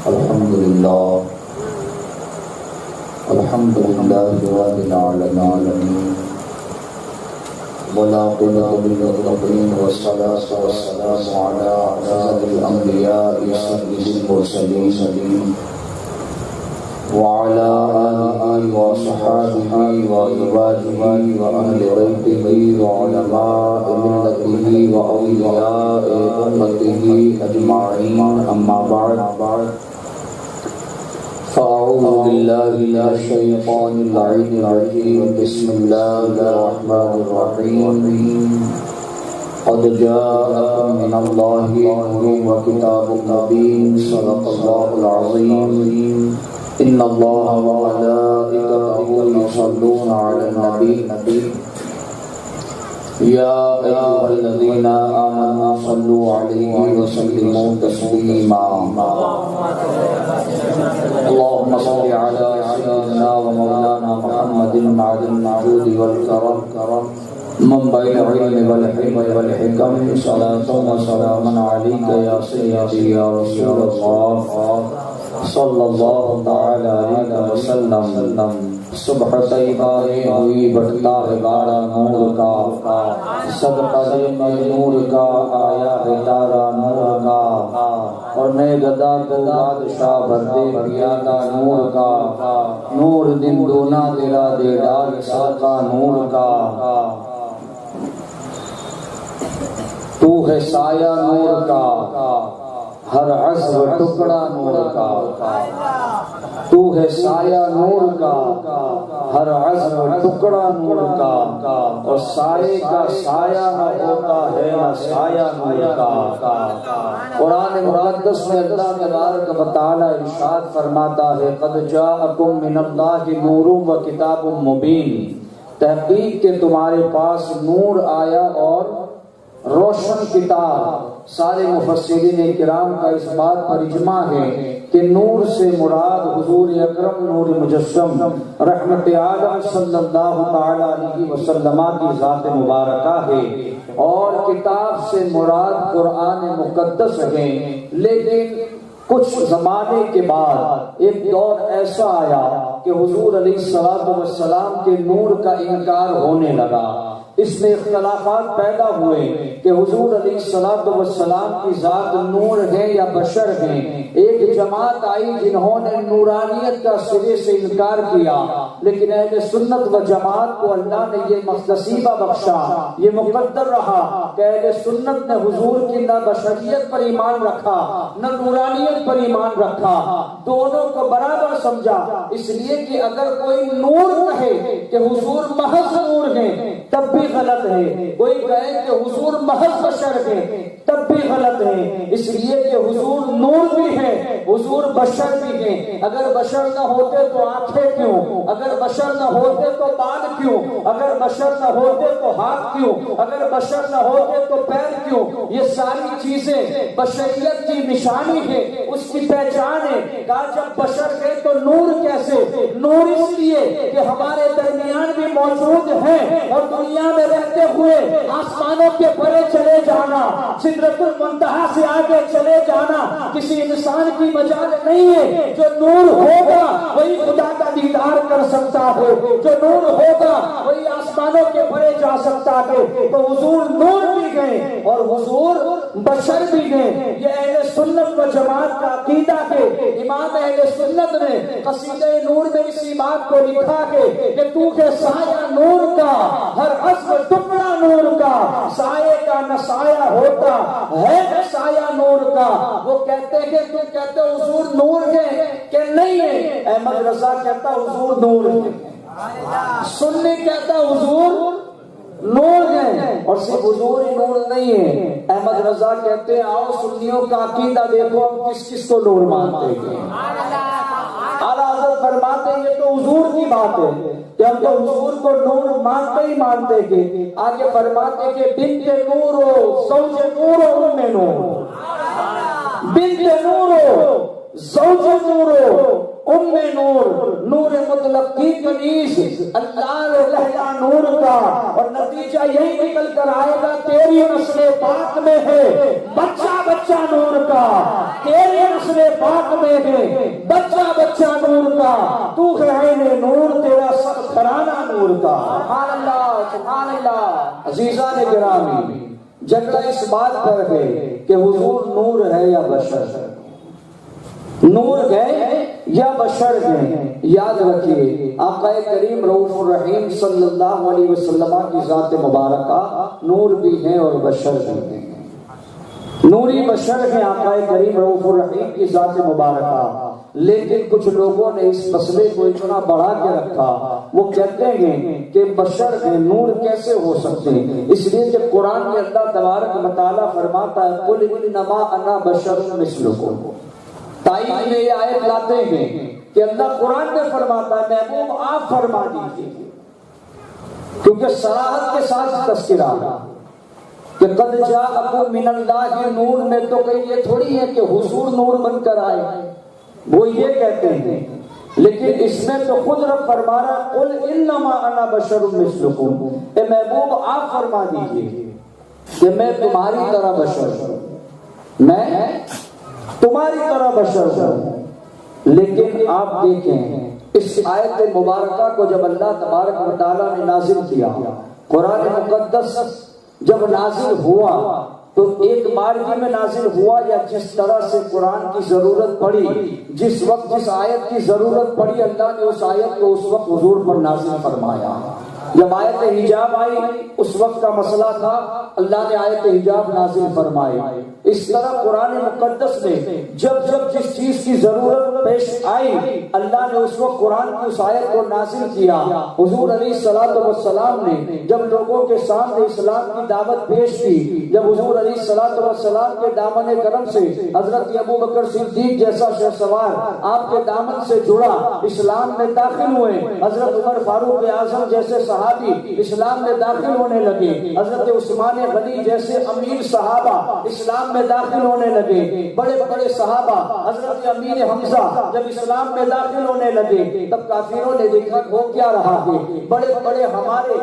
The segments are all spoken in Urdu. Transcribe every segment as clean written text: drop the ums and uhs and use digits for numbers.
الحمدللہ رب العالمین والعاقبۃ للمتقین والصلاة والسلام علی اشرف الانبیاء سید المرسلین وعلى آلہ وصحبہ وازواجہ وأہل بیتہ وعلماء ملتہ وأولیاء امتہ اجمعین، اما بعد فأعوذ باللہ من الشیطان اللعین الرجیم، بسم اللہ الرحمن الرحیم۔ قد جاءکم من اللہ نور وکتاب مبین، صدق اللہ العظیم۔ ان اللہ وملائکتہ یصلون علی النبی یا ایھا الذین آمنوا صلوا علیہ وسلموا تسلیما۔ اللهم صل على سيدنا ومولانا محمد معدن الجود والكرم منبع العلم والحلم والحكم، صلاة وسلاما عليك يا سيدي يا رسول الله صلى الله تعالى عليه وسلم۔ صبح طیبہ ہوئی بٹتا ہے بارہ نور کا، صدقہ نور کا آیا ہے تارا نور کا، اور نئے گدا کو بادشاہ بھر دے پیادہ نور کا، نور دن دونا تیرا دے ڈال ساقا نور کا۔ تو ہے سایہ نور کا، ہر عزم ٹکڑا نور کا۔ تو ہے سایہ نور کا، ہر عزم ٹکڑا نور کا، اور سائے کا سایہ نہ ہوتا ہے نہ سایہ نور کا۔ قرآن مقدس میں اللہ تبارک و تعالی ارشاد فرماتا ہے قد جاءکم من اللہ نور و کتاب مبین، تحقیق کہ تمہارے پاس نور آیا اور روشن کتاب۔ سارے مفسرین کرام کا اس بات پر اجماع ہے کہ نور سے مراد حضور اکرم نور مجسم رحمت عالم صلی اللہ تعالی علیہ وسلم کی ذات مبارکہ ہے، اور کتاب سے مراد قرآن مقدس ہے۔ لیکن کچھ زمانے کے بعد ایک دور ایسا آیا کہ حضور علیہ السلام کے نور کا انکار ہونے لگا۔ اس میں اختلافات پیدا ہوئے کہ حضور علیہ السلام کی ذات نور ہے یا بشر ہے۔ ایک جماعت آئی جنہوں نے نورانیت کا سرے سے انکار کیا، لیکن اہل سنت و جماعت کو اللہ نے یہ نصیبہ بخشا، یہ مقدر رہا کہ اہل سنت نے حضور کی نہ بشریت پر ایمان رکھا نہ نورانیت پر ایمان رکھا، دونوں کو برابر سمجھا۔ اس لیے کہ اگر کوئی نور کہے کہ حضور محض نور ہے تب بھی غلط ہے، کوئی کہے کہ حضور محض بشر ہے تب بھی غلط ہے، اس لیے کہ حضور نور بھی ہے، حضور بشر بھی ہے۔ اگر بشر نہ ہوتے تو آنکھیں کیوں، اگر بشر نہ ہوتے تو بال کیوں، اگر بشر نہ ہوتے تو ہاتھ کیوں، اگر بشر نہ ہوتے تو پیر کیوں؟ یہ ساری چیزیں بشریت کی نشانی ہے، اس کی پہچان ہے۔ کہا جب بشر ہے تو نور کیسے؟ نور اس لیے کہ ہمارے درمیان بھی موجود ہے، اور دنیا میں رہتے ہوئے آسمانوں کے پرے چلے جانا، سدرۃ المنتہا سے آگے چلے جانا کسی انسان کی مجال نہیں ہے۔ جو نور ہوگا وہی خدا کا دیدار کر سکتا ہے، جو نور ہوگا وہی آسمانوں کے پرے جا سکتا ہے۔ تو حضور نور بھی گئے اور حضور بشر بھی گئے۔ یہ اہل سنت و جماعت کا عقیدہ ہے۔ امام اہل سنت نے قصیدہ نور میں اسی بات کو لکھا ہے کہ تو ہے سایہ نور کا، ہر عزم ٹکڑا نور کا، سائے کا نہ سایہ ہوتا ہے نہ سایہ نور کا۔ وہ کہتے ہیں تو کہتے حضور نور ہے کہ نہیں ہے؟ احمد رضا کہتا حضور نور ہے، سنی کہتا حضور نور ہے، اور صرف حضور ہی نور نہیں ہے۔ احمد رضا کہتے ہیں آؤ سنیوں کا عقیدہ دیکھو ہم کس کس کو نور مانتے ہیں۔ اعلیٰ حضرت فرماتے ہیں یہ تو حضور کی بات ہے کہ ہم تو حضور کو نور مانتے ہی مانتے کہ آگے فرماتے کہ بنت نور ہو زوج نور ہو ام نور، بنت نور ہو زوج نور ہو ام نور، نور مطلق کی کنیز، اللہ لہلا نور کا، اور نتیجہ یہی نکل کر آئے گا تیری نسل پاک میں ہے بچہ بچہ نور کا، تیری نسل پاک میں ہے بچہ بچہ نور کا، تو ہے عین نور، تیرا سب گھرانہ نور کا۔ سبحان اللہ سبحان اللہ۔ عزیزان گرامی، جھگڑا اس بات پر ہے کہ حضور نور ہے یا بشر ہے، نور گئے یا بشر گئے۔ یاد رکھیے آقا کریم رؤوف الرحیم صلی اللہ علیہ وسلم کی ذات مبارکہ نور بھی ہیں اور بشر بھی ہیں، نوری بشر ہیں آقا کریم رؤوف الرحیم کی ذات مبارکہ۔ لیکن کچھ لوگوں نے اس مسئلے کو اتنا بڑھا کے رکھا، وہ کہتے ہیں کہ بشر ہیں، نور کیسے ہو سکتے ہیں؟ اس لیے کہ قرآن میں اللہ تبارک و تعالیٰ فرماتا ہے قل انما انا بشر مثلکم۔ تائید میں یہ آیت لاتے ہیں کہ اللہ قرآن میں فرماتا ہے محبوب آپ فرما دیجیے، کیونکہ صراحت کے ساتھ تذکرہ کہ قد جاءکم من اللہ نور میں تو کہیں یہ تھوڑی ہے کہ حضور نور بن کر آئے، وہ یہ کہتے ہیں، لیکن اس میں تو خود رب فرما رہا قل انما انا بشر مثلکم، اے محبوب آپ فرما دیجیے کہ میں تمہاری طرح بشر ہوں، میں تمہاری طرح بشر ہوں۔ لیکن آپ دیکھیں اس آیت مبارکہ کو جب اللہ تبارک و تعالیٰ نے نازل کیا، قرآن مقدس جب نازل ہوا تو ایک بارگی میں نازل ہوا یا جس طرح سے قرآن کی ضرورت پڑی، جس وقت جس آیت کی ضرورت پڑی اللہ نے اس آیت کو اس وقت حضور پر نازل فرمایا۔ جب آیت حجاب آئی اس وقت کا مسئلہ تھا، اللہ نے آیت حجاب نازل فرمائی۔ اس طرح قرآن مقدس میں جب جب جس چیز کی ضرورت پیش آئی اللہ نے اس وقت قرآن کی اس آیت کو نازل کیا۔ حضور علیہ الصلوۃ والسلام نے جب لوگوں کے سامنے اسلام کی دعوت پیش کی، جب حضور علیہ الصلوۃ والسلام کے دامن کرم سے حضرت ابو بکر صدیق جیسا شہسوار آپ کے دامن سے جڑا، اسلام میں داخل ہوئے، حضرت عمر فاروق اعظم جیسے صحابی اسلام میں داخل ہونے لگے، حضرت عثمان غنی جیسے امیر صحابہ اسلام میں داخل ہونے لگے، بڑے بڑے صحابہ حضرت امیر حمزہ جب اسلام میں داخل ہونے لگے تب کافروں نے دیکھا ہو کیا رہا ہے، بڑے بڑے ہمارے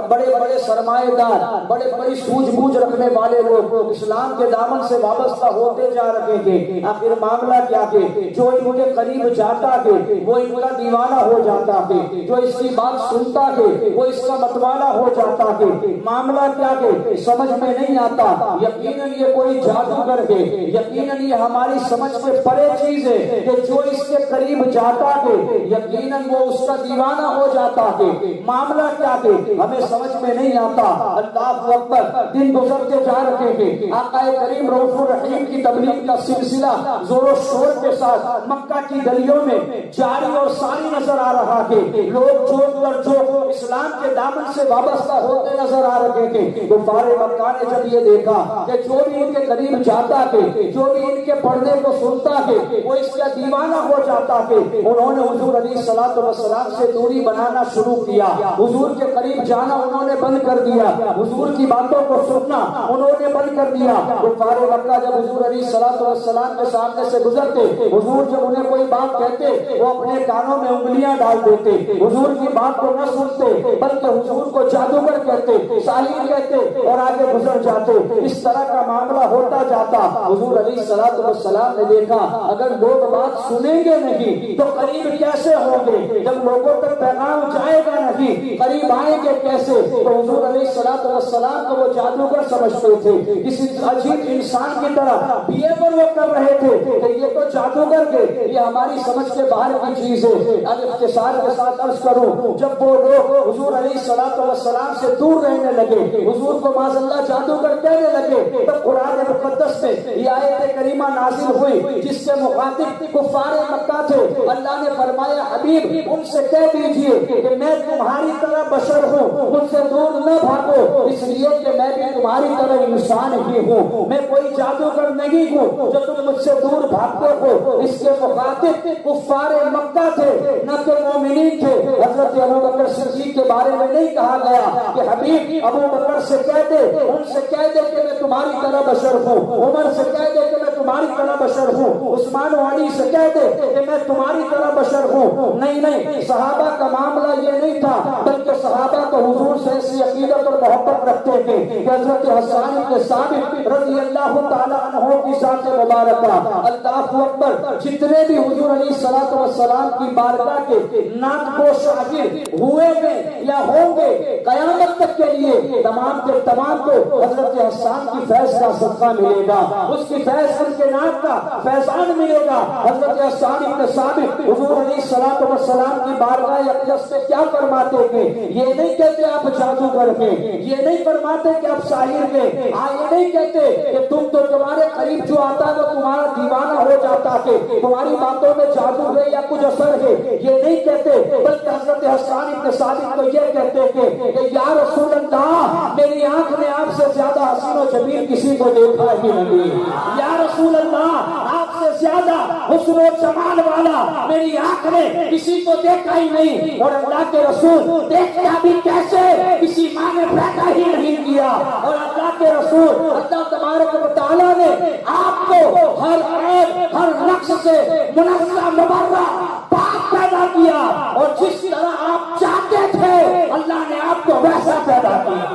بڑے بڑے سرمایہ دار، بڑے بڑی سوجھ بوجھ رکھنے والے لوگ اسلام کے دامن سے وابستہ ہوتے جا رہے تھے۔ آخر معاملہ کیا کہ جو ان کے قریب جاتا ہے وہ ان کا دیوانہ ہو جاتا ہے، جو اس کی بات سنتا ہے وہ اس کا متوالا ہو جاتا ہے۔ معاملہ کیا کہ سمجھ میں نہیں آتا، یقیناً یہ کوئی جادوگر ہے، یقیناً یہ ہماری سمجھ سے پرے چیز ہے کہ جو اس کے قریب جاتا ہے یقیناً وہ اس کا دیوانہ ہو جاتا ہے۔ معاملہ کیا کہ ہمیں سمجھ میں نہیں آتا۔ اللہ اکبر، دن گزرتے جا رہے ہیں، آقا کریم رؤوف الرحیم کی تبلیغ کا سلسلہ زور و شور کے ساتھ مکہ کی گلیوں میں جاری اور ساری نظر آ رہا ہے، لوگ جوک در جوک اسلام کے دامن سے وابستہ ہوتے نظر آ رہے تھے۔ کفار مکہ نے جب یہ دیکھا کہ جو بھی ان کے قریب جاتا ہے، جو بھی ان کے پڑھنے کو سنتا ہے وہ اس کا دیوانہ ہو جاتا ہے، انہوں نے حضور علیہ الصلوۃ والسلام سے دوری بنانا شروع کیا، حضور کے قریب جانا انہوں نے بند کر دیا، حضور کی باتوں کو سننا انہوں نے بند کر دیا۔ کفار مکہ جب حضور علیہ الصلوۃ والسلام کے سامنے سے گزرتے، حضور جب انہیں کوئی بات کہتے وہ اپنے کانوں میں انگلیاں ڈال دیتے، حضور کی بات کو نہ سنتے بلکہ حضور کو جادوگر کہتے، ساحر کہتے اور آگے گزر جاتے۔ اس طرح کا معاملہ ہوتا جاتا۔ حضور علیہ الصلوۃ والسلام نے دیکھا اگر لوگ بات سنیں گے نہیں تو قریب کیسے ہوں گے، جب لوگوں تک پیغام جائے گا نہیں قریب آئیں گے کیسے؟ تو حضور علیہ الصلوۃ والسلام کو وہ جادوگر سمجھتے تھے، کسی عجیب انسان کی طرح بیہیور وہ کر رہے تھے کہ یہ تو جادوگر کے، یہ ہماری سمجھ کے باہر کی چیز ہے۔ اب اختصار کے ساتھ عرض کروں، جب وہ لوگ حضور علیہ الصلوۃ والسلام سے دور رہنے لگے، حضور کو معاذ اللہ جادوگر کہنے لگے، تب قرآن مقدس میں یہ آیت کریمہ نازل ہوئی جس کے مخاطب کفار مکہ تھے۔ اللہ نے فرمایا حبیب ان سے کہہ دیجئے کہ میں تمہاری طرح بشر ہوں، مجھ سے دور نہ بھاگو، اس لیے کہ میں بھی تمہاری طرح انسان ہی ہوں، میں کوئی جادوگر نہیں ہوں جو تم مجھ سے دور بھاگتے ہو۔ اس کے مخاطب کفار مکہ تھے نہ کہ مومنین تھے۔ حضرت ابو بکر صدیق کے بارے میں نہیں کہا گیا کہ حبیب ابو بکر سے کہہ دے، ان سے کہہ دے کہ میں تمہاری طرح بشر ہوں، عمر سے کہہ دے کہ میں تمہاری طرح بشر ہوں، عثمان و علی سے کہہ دے کہ میں تمہاری طرح بشر ہوں۔ نہیں، صحابہ کا معاملہ یہ نہیں تھا، بلکہ صحابہ تو حضور سے ایسی عقیدت اور محبت رکھتے تھے کہ حضرت حسان بن ثابت رضی اللہ تعالیٰ عنہ کی ذات مبارکہ، اللہ اکبر، جتنے بھی حضور علیہ الصلوۃ والسلام کی بارگاہ کے ناطق و شاگرد ہوئے ہیں یا ہوں گے قیامت تک کے لیے، تمام کے تمام کو حضرت حسان کی فیض کا صدقہ ملے گا، اس کی فیض ان کے نام کا فیضان ملے گا۔ حضرت حسان بن ثابت حضور علیہ الصلوۃ والسلام کی بارگاہ اقدس سے کیا فرماتے ہیں؟ یہ نہیں کہتے آپ جادوگر ہیں، یہ نہیں فرماتے کہ آپ شاعر ہیں، یہ نہیں کہتے کہ تم تو تمہارے قریب جو آتا ہے وہ تمہارا دیوانہ ہو جاتا ہے، تمہاری باتوں میں جادو ہے یا کچھ اثر ہے، یہ نہیں کہتے، بلکہ حضرت حسان بن ثابت تو یہ کہتے کہ یا رسول اللہ، میری آنکھ نے آپ سے زیادہ حسین و جمیل کسی کو دیکھا ہی نہیں، یا رسول اللہ، آپ سے زیادہ حسن و جمال والا میری آنکھ نے کسی کو دیکھا ہی نہیں، اور اللہ کے رسول دیکھتا بھی کیسے، کسی ماں نے پیدا ہی نہیں کیا، اور اللہ کے رسول اللہ تبارک و تعالیٰ نے آپ کو ہر عیب ہر نقص سے منزہ مبرہ پاک پیدا کیا، اور جس طرح آپ چاہتے تھے اللہ نے آپ کو ویسا پیدا کیا۔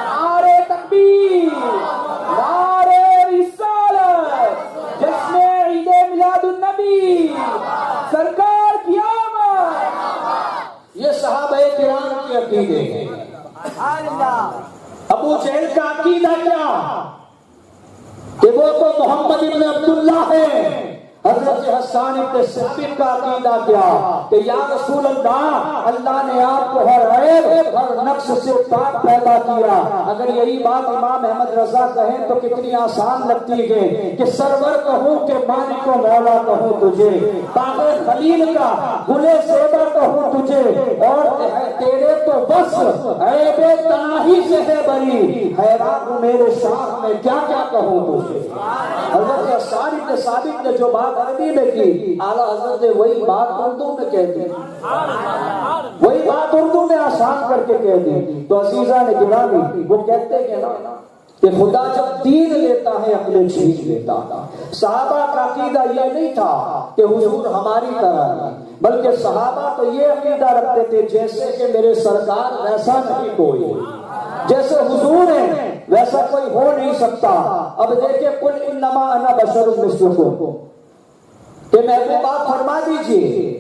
نعرہ تکبیر، نعرہ رسالت، جشن عید میلاد النبی، سرکار کی آمد، یہ صحابہ کرام کے عقیدے ہیں۔ ابو جہل کا عقیدہ کیا کہ وہ تو محمد ابن عبداللہ ہے، حضرت حسان بن ثابت کا عقیدہ کیا کہ یا رسول اللہ، اللہ نے آپ کو ہر عیب ہر نقص سے پاک پیدا کیا۔ اگر یہی بات امام احمد رضا کہیں تو کتنی آسان لگتی ہے کہ سرور کہوں کہ مالک و مولا کہوں تجھے، باغ خلیل کا گلے زیبا کہوں تجھے، اور تیرے تو بس عیب تناہی سے ہے بری، حیران میرے شاہ میں کیا کیا کہوں تجھے۔ حضرت حسان بن ثابت نے جو بات عربی میں کی، اعلیٰ حضرت نے وہی بات اردو میں کہہ دی، وہی بات اردو میں آسان کر کے کہہ دی۔ تو عزیزان گرامی، وہ کہتے ہیں نا کہ خدا جب دین لیتا ہے عقلیں چھین لیتا۔ صحابہ کا عقیدہ یہ نہیں تھا کہ حضور ہماری طرح ہے، بلکہ صحابہ تو یہ عقیدہ رکھتے تھے جیسے کہ میرے سرکار ویسا نہیں کوئی، جیسے حضور ہیں ویسا کوئی ہو نہیں سکتا۔ اب دیکھیں قل انما انا بشر مثلکم، کہ محبوب آپ فرما دیجئے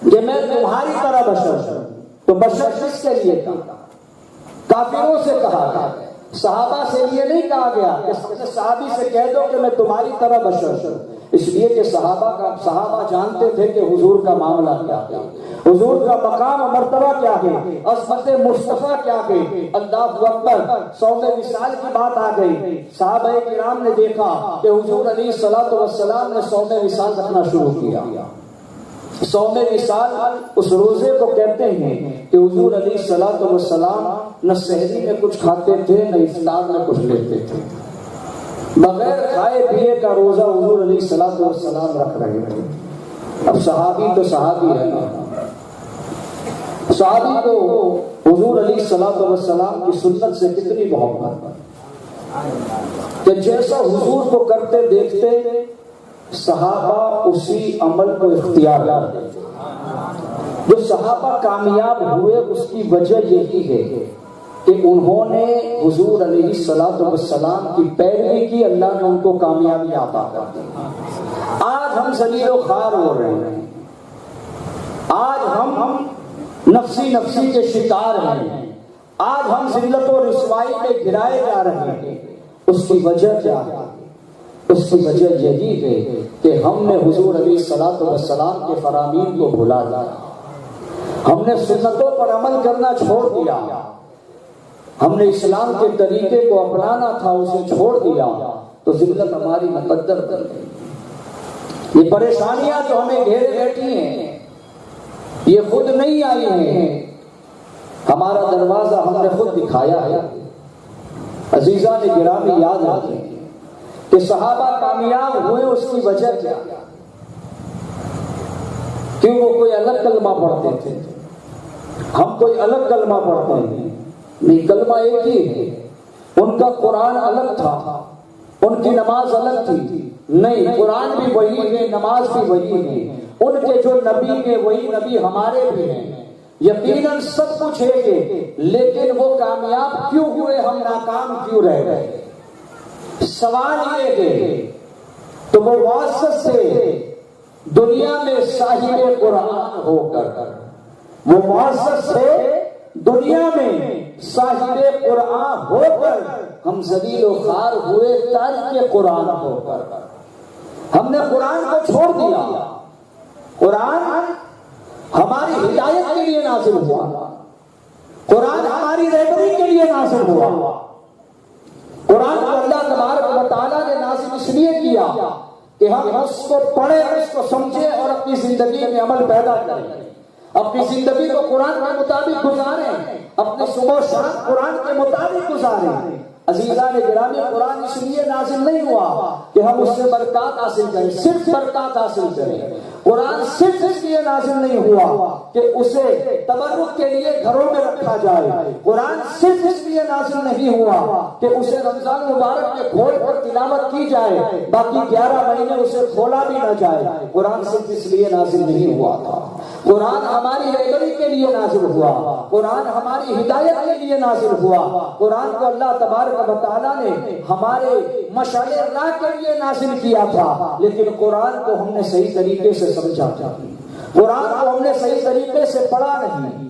کہ میں تمہاری طرح بشر ہوں۔ تو بشر کس کے لیے تھا؟ کافروں سے کہا گیا، صحابہ سے یہ نہیں کہا گیا کہ صحابی سے کہہ دو کہ میں تمہاری طرح بشر ہوں، اس لیے کہ صحابہ جانتے تھے کہ حضور کا معاملہ کیا ہے، حضور کا مقام و مرتبہ کیا ہے، عظمت مصطفیٰ کیا ہے۔ اللہ اکبر، صوم وصال کی بات آ گئی، صحابہ کرام نے دیکھا کہ حضور علیہ الصلوۃ والسلام نے صوم وصال رکھنا شروع کیا۔ صوم وصال اس روزے کو کہتے ہیں کہ حضور علیہ الصلوۃ والسلام نہ سحری میں کچھ کھاتے تھے نہ افطار میں کچھ لیتے تھے، بغیر کھائے پیے کا روزہ حضور علیہ الصلوۃ والسلام رکھ رہے تھے۔ اب صحابی تو صحابی ہے، صحابی کو حضور علیہ الصلوۃ والسلام کی سنت سے کتنی محبت کہ جیسا حضور کو کرتے دیکھتے صحابہ اسی عمل کو اختیار کرتے۔ جو صحابہ کامیاب ہوئے اس کی وجہ یہی ہے کہ انہوں نے حضور علیہ الصلوۃ والسلام کی پیروی کی، اللہ نے ان کو کامیابی عطا کر دی۔ آج ہم ذلیل و خوار ہو رہے ہیں، آج ہم نفسی کے شکار ہیں، آج ہم ذلت و رسوائی میں گرائے جا رہے ہیں۔ اس کی وجہ کیا ہے؟ اس کی وجہ یہی ہے کہ ہم نے حضور علیہ الصلوۃ والسلام کے فرامین کو بھلا دیا، ہم نے سنتوں پر عمل کرنا چھوڑ دیا، ہم نے اسلام کے طریقے کو اپنانا تھا اسے چھوڑ دیا، تو ذلت ہماری مقدر کر گئی۔ یہ پریشانیاں جو ہمیں گھیرے بیٹھی ہیں یہ خود نہیں آئی ہیں، ہمارا دروازہ ہم نے خود دکھایا ہے۔ عزیزان گرامی، یاد رکھیں کہ صحابہ کامیاب ہوئے اس کی وجہ کیا؟ کیوں وہ کوئی الگ کلمہ پڑھتے تھے؟ ہم کوئی الگ کلمہ پڑھتے ہیں؟ نہیں، کلمہ ایک ہی ہے۔ ان کا قرآن الگ تھا، ان کی نماز الگ تھی؟ نہیں، قرآن بھی وہی ہے، نماز بھی وہی ہے، ان کے جو نبی ہیں وہی نبی ہمارے بھی ہیں، یقیناً سب کچھ ہے کہ لیکن وہ کامیاب کیوں ہوئے، ہم ناکام کیوں رہ گئے؟ سوال یہ ہے تو وہ معزز سے دنیا میں صاحب قرآن ہو کر، وہ معزز سے دنیا میں صاحب قرآن ہو کر ہم ذلیل و خوار ہوئے تارک قرآن ہو کر۔ ہم نے قرآن کو چھوڑ دیا۔ قرآن ہماری ہدایت کے لیے نازل ہوا، قرآن ہماری رہبری کے لیے نازل ہوا، قرآن کو اللہ تبارک و تعالیٰ نے نازل اس لیے کیا کہ ہم اس کو پڑھیں، اس کو سمجھیں اور اپنی زندگی میں عمل پیدا کریں، اپنی زندگی کو قرآن کے مطابق گزاریں، اپنے صبح و شام قرآن کے مطابق گزاریں۔ عزیزان گرامی، قرآن اس لیے نازل نہیں ہوا کہ ہم اس سے برکات حاصل کریں، صرف برکات حاصل کریں۔ قرآن صرف اس لیے نازل نہیں ہوا کہ اسے تبرک کے لیے گھروں میں رکھا جائے، قرآن صرف اس لیے نازل نہیں ہوا کہ اسے رمضان مبارک میں کھول کر تلاوت کی جائے، باقی 11 مہینے اسے کھولا بھی نہ جائے۔ قرآن صرف اس لیے نازل نہیں ہوا تھا، قرآن ہماری رہبری کے لیے نازل ہوا، قرآن ہماری ہدایت کے لیے نازل ہوا۔ قرآن کو اللہ تبارک و تعالیٰ نے ہمارے مشعل راہ کے لیے نازل کیا تھا، لیکن قرآن کو ہم نے صحیح طریقے سے سمجھا تھا، قرآن کو ہم نے صحیح طریقے سے پڑھا نہیں۔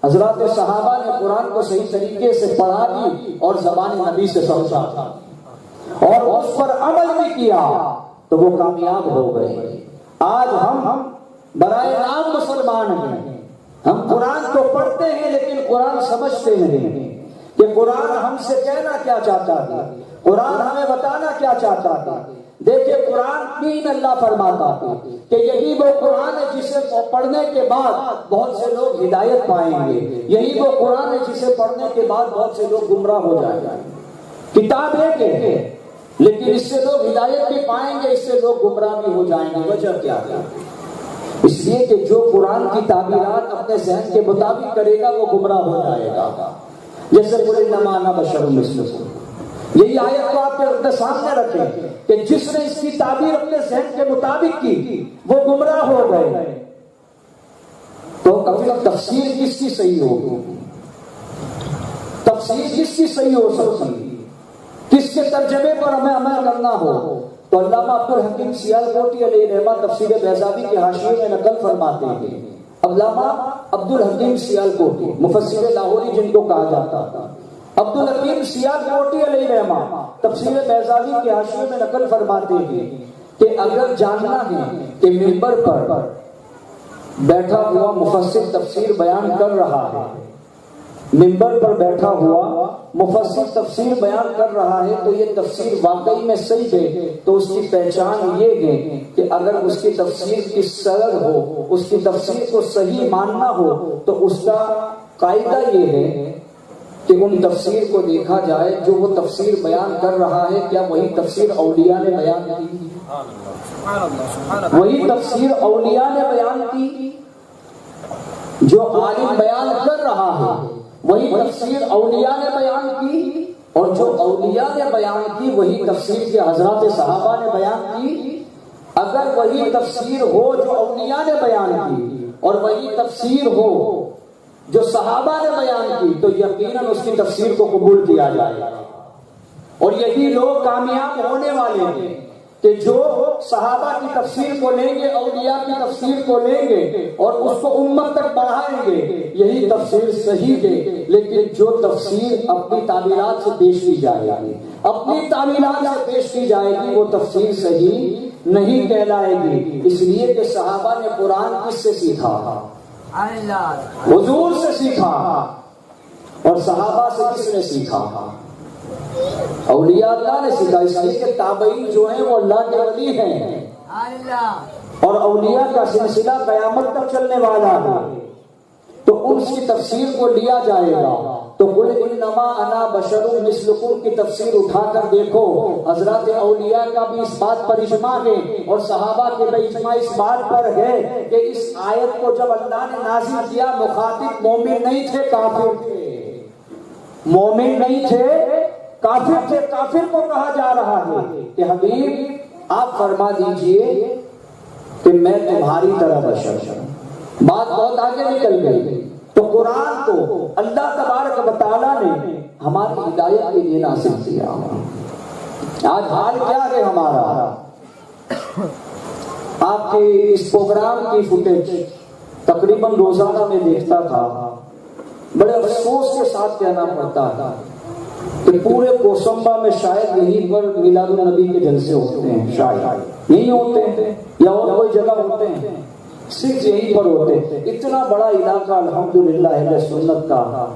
حضرات صحابہ نے قرآن کو صحیح طریقے سے پڑھا بھی اور زبان نبی سے سمجھا تھا اور اس پر عمل بھی کیا تو وہ کامیاب ہو گئے۔ آج ہم برائے نام مسلمان ہیں، ہم قرآن کو پڑھتے ہیں لیکن قرآن سمجھتے نہیں کہ قرآن ہم سے کہنا کیا چاہتا ہے، قرآن ہمیں بتانا کیا چاہتا ہے۔ دیکھیں قرآن 3 اللہ فرماتا ہے کہ یہی وہ قرآن ہے جسے پڑھنے کے بعد بہت سے لوگ ہدایت پائیں گے، یہی وہ قرآن ہے جسے پڑھنے کے بعد بہت سے لوگ گمراہ ہو جائیں گے۔ کتاب ایک ہے لیکن اس سے لوگ ہدایت بھی پائیں گے، اس سے لوگ گمراہ بھی ہو جائیں گے۔ وجہ کیا ہے؟ اس لیے کہ جو قرآن کی تعبیرات اپنے ذہن کے مطابق کرے گا وہ گمراہ ہو جائے گا۔ جیسے قل انما انا بشر مثلکم، یہی آیت کو آپ اپنے سامنے رکھیں کہ جس نے اس کی تعبیر اپنے ذہن کے مطابق کی وہ گمراہ ہو گئے۔ تو کبھی تفسیر کس کی صحیح ہوگی؟ تفسیر کس کی صحیح ہو سکتی؟ کس کے ترجمے پر ہمیں عمل کرنا ہو؟ تو علامہ عبدالحکیم سیالکوٹی علیہ رحمہ تفسیر بیضاوی کے حاشیے میں نقل فرماتے ہیں، علامہ عبدالحکیم سیالکوٹی مفسر لاہوری جن کو کہا جاتا تھا، عبدالحکیم سیالکوٹی علیہ رحمہ تفسیر بیضاوی کے حاشیے میں نقل فرماتے ہیں کہ اگر جاننا ہے کہ منبر پر بیٹھا ہوا مفسر تفسیر بیان کر رہا ہے، منبر پر بیٹھا ہوا مفسر تفسیر بیان کر رہا ہے تو یہ تفسیر واقعی میں صحیح ہے، تو اس کی پہچان یہ ہے کہ اگر اس کی تفسیر کی سرد ہو، اس کی تفسیر کو صحیح ماننا ہو تو اس کا قاعدہ یہ ہے کہ ان تفسیر کو دیکھا جائے جو وہ تفسیر بیان کر رہا ہے کیا وہی تفسیر اولیاء نے بیان کی، وہی تفسیر اولیاء نے بیان کی، جو عالم بیان کر رہا ہے وہی تفسیر اولیاء نے بیان کی، اور جو اولیاء نے بیان کی وہی تفسیر کے حضرات صحابہ نے بیان کی۔ اگر وہی تفسیر ہو جو اولیاء نے بیان کی اور وہی تفسیر ہو جو صحابہ نے بیان کی تو یقیناً اس کی تفسیر کو قبول کیا جائے گا، اور یہی لوگ کامیاب ہونے والے ہیں کہ جو صحابہ کی تفسیر کو لیں گے، اولیاء کی تفسیر کو لیں گے اور اس کو امت تک بڑھائیں گے، یہی تفسیر صحیح ہے۔ لیکن جو تفسیر اپنی تعبیرات سے پیش کی جائے گی، اپنی تعبیرات سے پیش کی جائے گی، وہ تفسیر صحیح نہیں کہلائے گی، اس لیے کہ صحابہ نے قرآن کس سے سیکھا؟ حضور سے سیکھا، اور صحابہ سے کس نے سیکھا؟ اولیاء اللہ نے سکھا، اس لیے کہ تابعین جو ہیں وہ اللہ کے ولی ہیں اور اولیاء کا سلسلہ قیامت تک چلنے والا ہے، تو ان کی تفسیر کو لیا جائے گا۔ تو قل انما انا بشر مثلکم کی تفسیر اٹھا کر دیکھو، حضرات اولیاء کا بھی اس بات پر اجماع ہے اور صحابہ کے بھی اجماع اس بات پر ہے کہ اس آیت کو جب اللہ نے نازل کیا مخاطب مومن نہیں تھے، کافر تھے، مومن نہیں تھے کافر تھے، کافر کو کہا جا رہا ہے کہ حبیب آپ فرما دیجئے کہ میں تمہاری طرح بشر ہوں. بات بہت آگے نکل گئی. تو قرآن کو اللہ تبارک و تعالیٰ نے ہماری ہدایت کے لیے نازل کیا. آج حال کیا ہے ہمارا؟ آپ کے اس پروگرام کی فوٹیج تقریباً روزانہ میں دیکھتا تھا. بڑے افسوس کے ساتھ کہنا پڑتا تھا کہ پورے کوسمبا میں شاید یہیں پر میلاد النبی کے جلسے ہوتے ہیں، شاید یہی ہوتے ہیں یا اور کوئی جگہ ہوتے ہیں، صرف یہیں پر ہوتے ہیں. اتنا بڑا علاقہ الحمدللہ اہل سنت کا.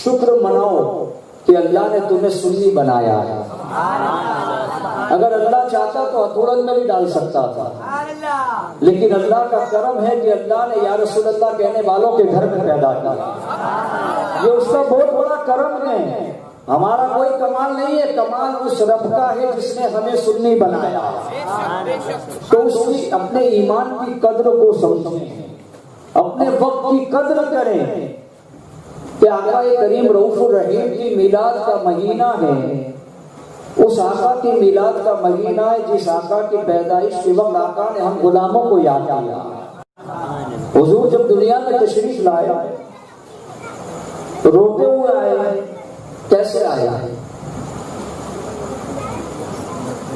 شکر مناؤ کہ اللہ نے تمہیں سنی بنایا ہے. اگر اللہ چاہتا تو ہتھوڑن میں بھی ڈال سکتا تھا، لیکن اللہ کا کرم ہے کہ اللہ نے یا رسول اللہ کہنے والوں کے گھر میں پیدا کیا. یہ اس کا بہت بڑا کرم ہے. ہمارا کوئی کمال نہیں ہے، کمال اس رب کا ہے جس نے ہمیں سنی بنایا. تو اس کی اپنے ایمان کی قدر کو سمجھیں، اپنے وقت کی قدر کریں کہ آقا کریم رؤوف الرحیم کی میلاد کا مہینہ ہے. اس آقا کی میلاد کا مہینہ ہے جس آقا کی پیدائش کے وقت آقا نے ہم غلاموں کو یاد کیا. حضور جب دنیا میں تشریف لائے تو روتے ہوئے آئے. کیسے آیا ہے؟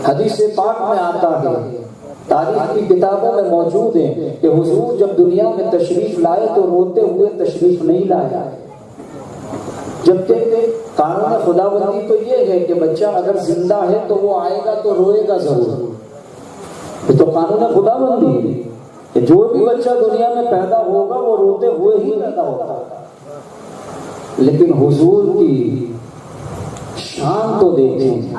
حدیث پاک میں آتا ہے، تاریخ کی کتابوں میں موجود ہے کہ حضور جب دنیا میں تشریف لائے تو روتے ہوئے تشریف نہیں لایا. جبکہ قانون خداوندی تو یہ ہے کہ بچہ اگر زندہ ہے تو وہ آئے گا تو روئے گا ضرور. یہ تو قانون خداوندی ہے کہ جو بھی بچہ دنیا میں پیدا ہوگا وہ روتے ہوئے ہی پیدا ہوتا ہے. لیکن حضور کی شان تو دیکھیں،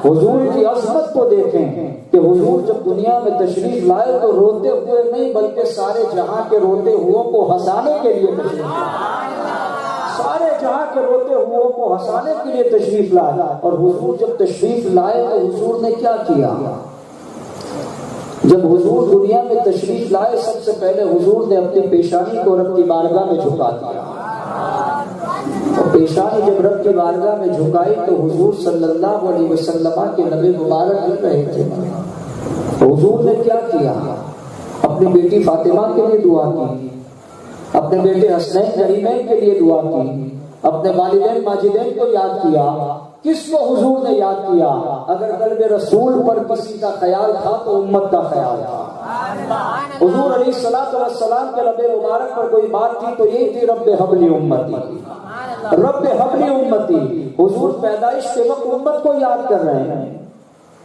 حضور کی عظمت کو دیکھیں کہ حضور جب دنیا میں تشریف لائے تو روتے ہوئے نہیں بلکہ سارے جہاں کے روتے ہوئے کو ہنسانے کے لیے تشریف لائے. سارے جہاں کے روتے ہوئے کو ہنسانے کے لیے تشریف لائے. اور حضور جب تشریف لائے تو حضور نے کیا کیا؟ جب حضور دنیا میں تشریف لائے سب سے پہلے حضور نے اپنی پیشانی کو رب کی بارگاہ میں جھکا دیا. اور پیشانی جب رب کی بارگاہ میں جھکائی تو حضور صلی اللہ علیہ وسلم کے لب مبارک گر رہے تھے. حضور نے کیا کیا؟ اپنی بیٹی فاطمہ کے لیے دعا کی، اپنے بیٹے حسنین کریمین کے لیے دعا کی، اپنے والدین ماجدین کو یاد کیا. کس کو حضور نے یاد کیا؟ اگر قلب رسول پر کسی کا خیال تھا تو امت کا خیال تھا. حضور علیہ الصلوۃ والسلام کے لب مبارک پر کوئی بات تھی تو یہی تھی رب ہب لی امتی، رب ہب لی امتی. حضور پیدائش کے وقت امت کو یاد کر رہے ہیں.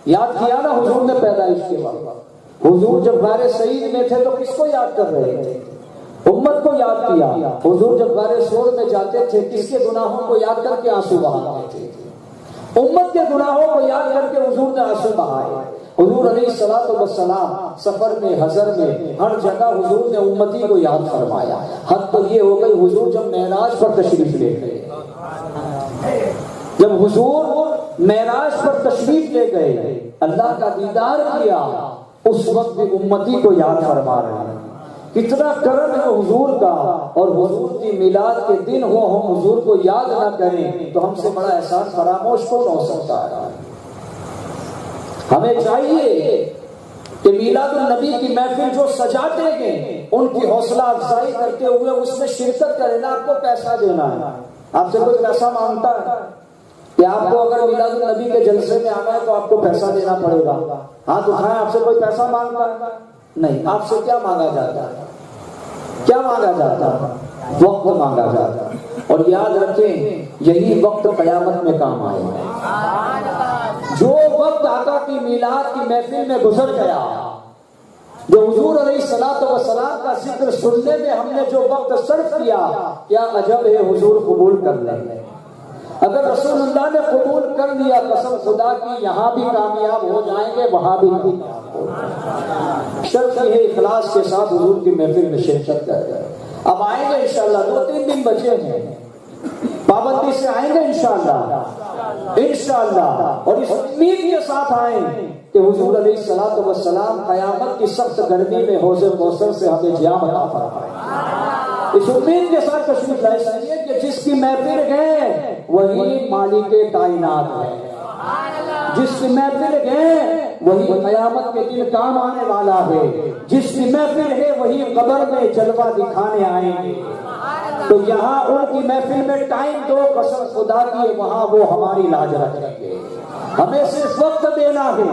یاد کیا نا حضور نے پیدائش کے وقت. حضور جب غار سعید میں تھے تو کس کو یاد کر رہے تھے؟ امت کو یاد کیا. حضور جب غار سور میں جاتے تھے کس کے گناہوں کو یاد کر کے آنسو بہاتے تھے؟ امت کے گناہوں کو یاد کر کے حضور نے آنسو بہائے. حضور علیہ الصلوۃ والسلام سفر میں، حضر میں، ہر جگہ حضور نے امتی کو یاد فرمایا. حد تو یہ ہو گئی حضور جب معراج پر تشریف لے گئے، جب حضور معراج پر تشریف لے گئے اللہ کا دیدار کیا اس وقت بھی امتی کو یاد فرما رہے ہیں. کتنا کرم ہے حضور کا. اور حضور کی میلاد کے دن ہو ہم حضور کو یاد نہ کریں تو ہم سے بڑا احسان فراموش کون ہو سکتا ہے؟ ہمیں چاہیے کہ میلاد النبی کی محفل جو سجاتے ہیں ان کی حوصلہ افزائی کرتے ہوئے اس میں شرکت کریں. نہ آپ کو پیسہ دینا ہے، آپ سے کوئی پیسہ مانگتا ہے کہ آپ کو اگر میلاد النبی کے جلسے میں آنا ہے تو آپ کو پیسہ دینا پڑے گا؟ ہاتھ اٹھائیں. آپ سے کوئی پیسہ مانگتا ہے؟ نہیں. آپ سے کیا مانگا جاتا ہے؟ کیا مانگا جاتا ہے؟ وقت مانگا جاتا ہے. اور یاد رکھیں یہی وقت قیامت میں کام آئے گا. جو وقت آقا کی میلاد کی محفل میں گزر گیا، جو حضور علیہ الصلوۃ والسلام کا ذکر سننے میں ہم نے جو وقت صرف کیا، کیا عجب ہے حضور قبول کر لیں. اگر رسول اللہ نے قبول کر لیا قسم خدا کی یہاں بھی کامیاب ہو جائیں گے، وہاں بھی شرط یہ ہے اخلاص کے ساتھ حضور کی محفل میں شرکت کریں. اب آئیں گے انشاءاللہ، 2-3 دن بچے ہیں، پابندی سے آئیں گے انشاءاللہ انشاءاللہ. اور اس امید کے ساتھ آئیں کہ حضور علیہ الصلوۃ والسلام قیامت کی سخت گرمی میں حوض کوثر سے ہمیں جام عطا فرمائیں. اس امید کے ساتھ تشریف لائے سمجھیے کہ جس کی محفل ہے وہی مالک کائنات ہے، جس کی محفل ہے وہی قیامت کے دن کام آنے والا ہے، جس کی محفل ہے وہی قبر میں جلوہ دکھانے آئیں گے۔ تو یہاں ان کی محفل میں ٹائم دو، قسم خدا کی وہاں وہ ہماری لاج رکھیں گے۔ ہمیں صرف وقت دینا ہے،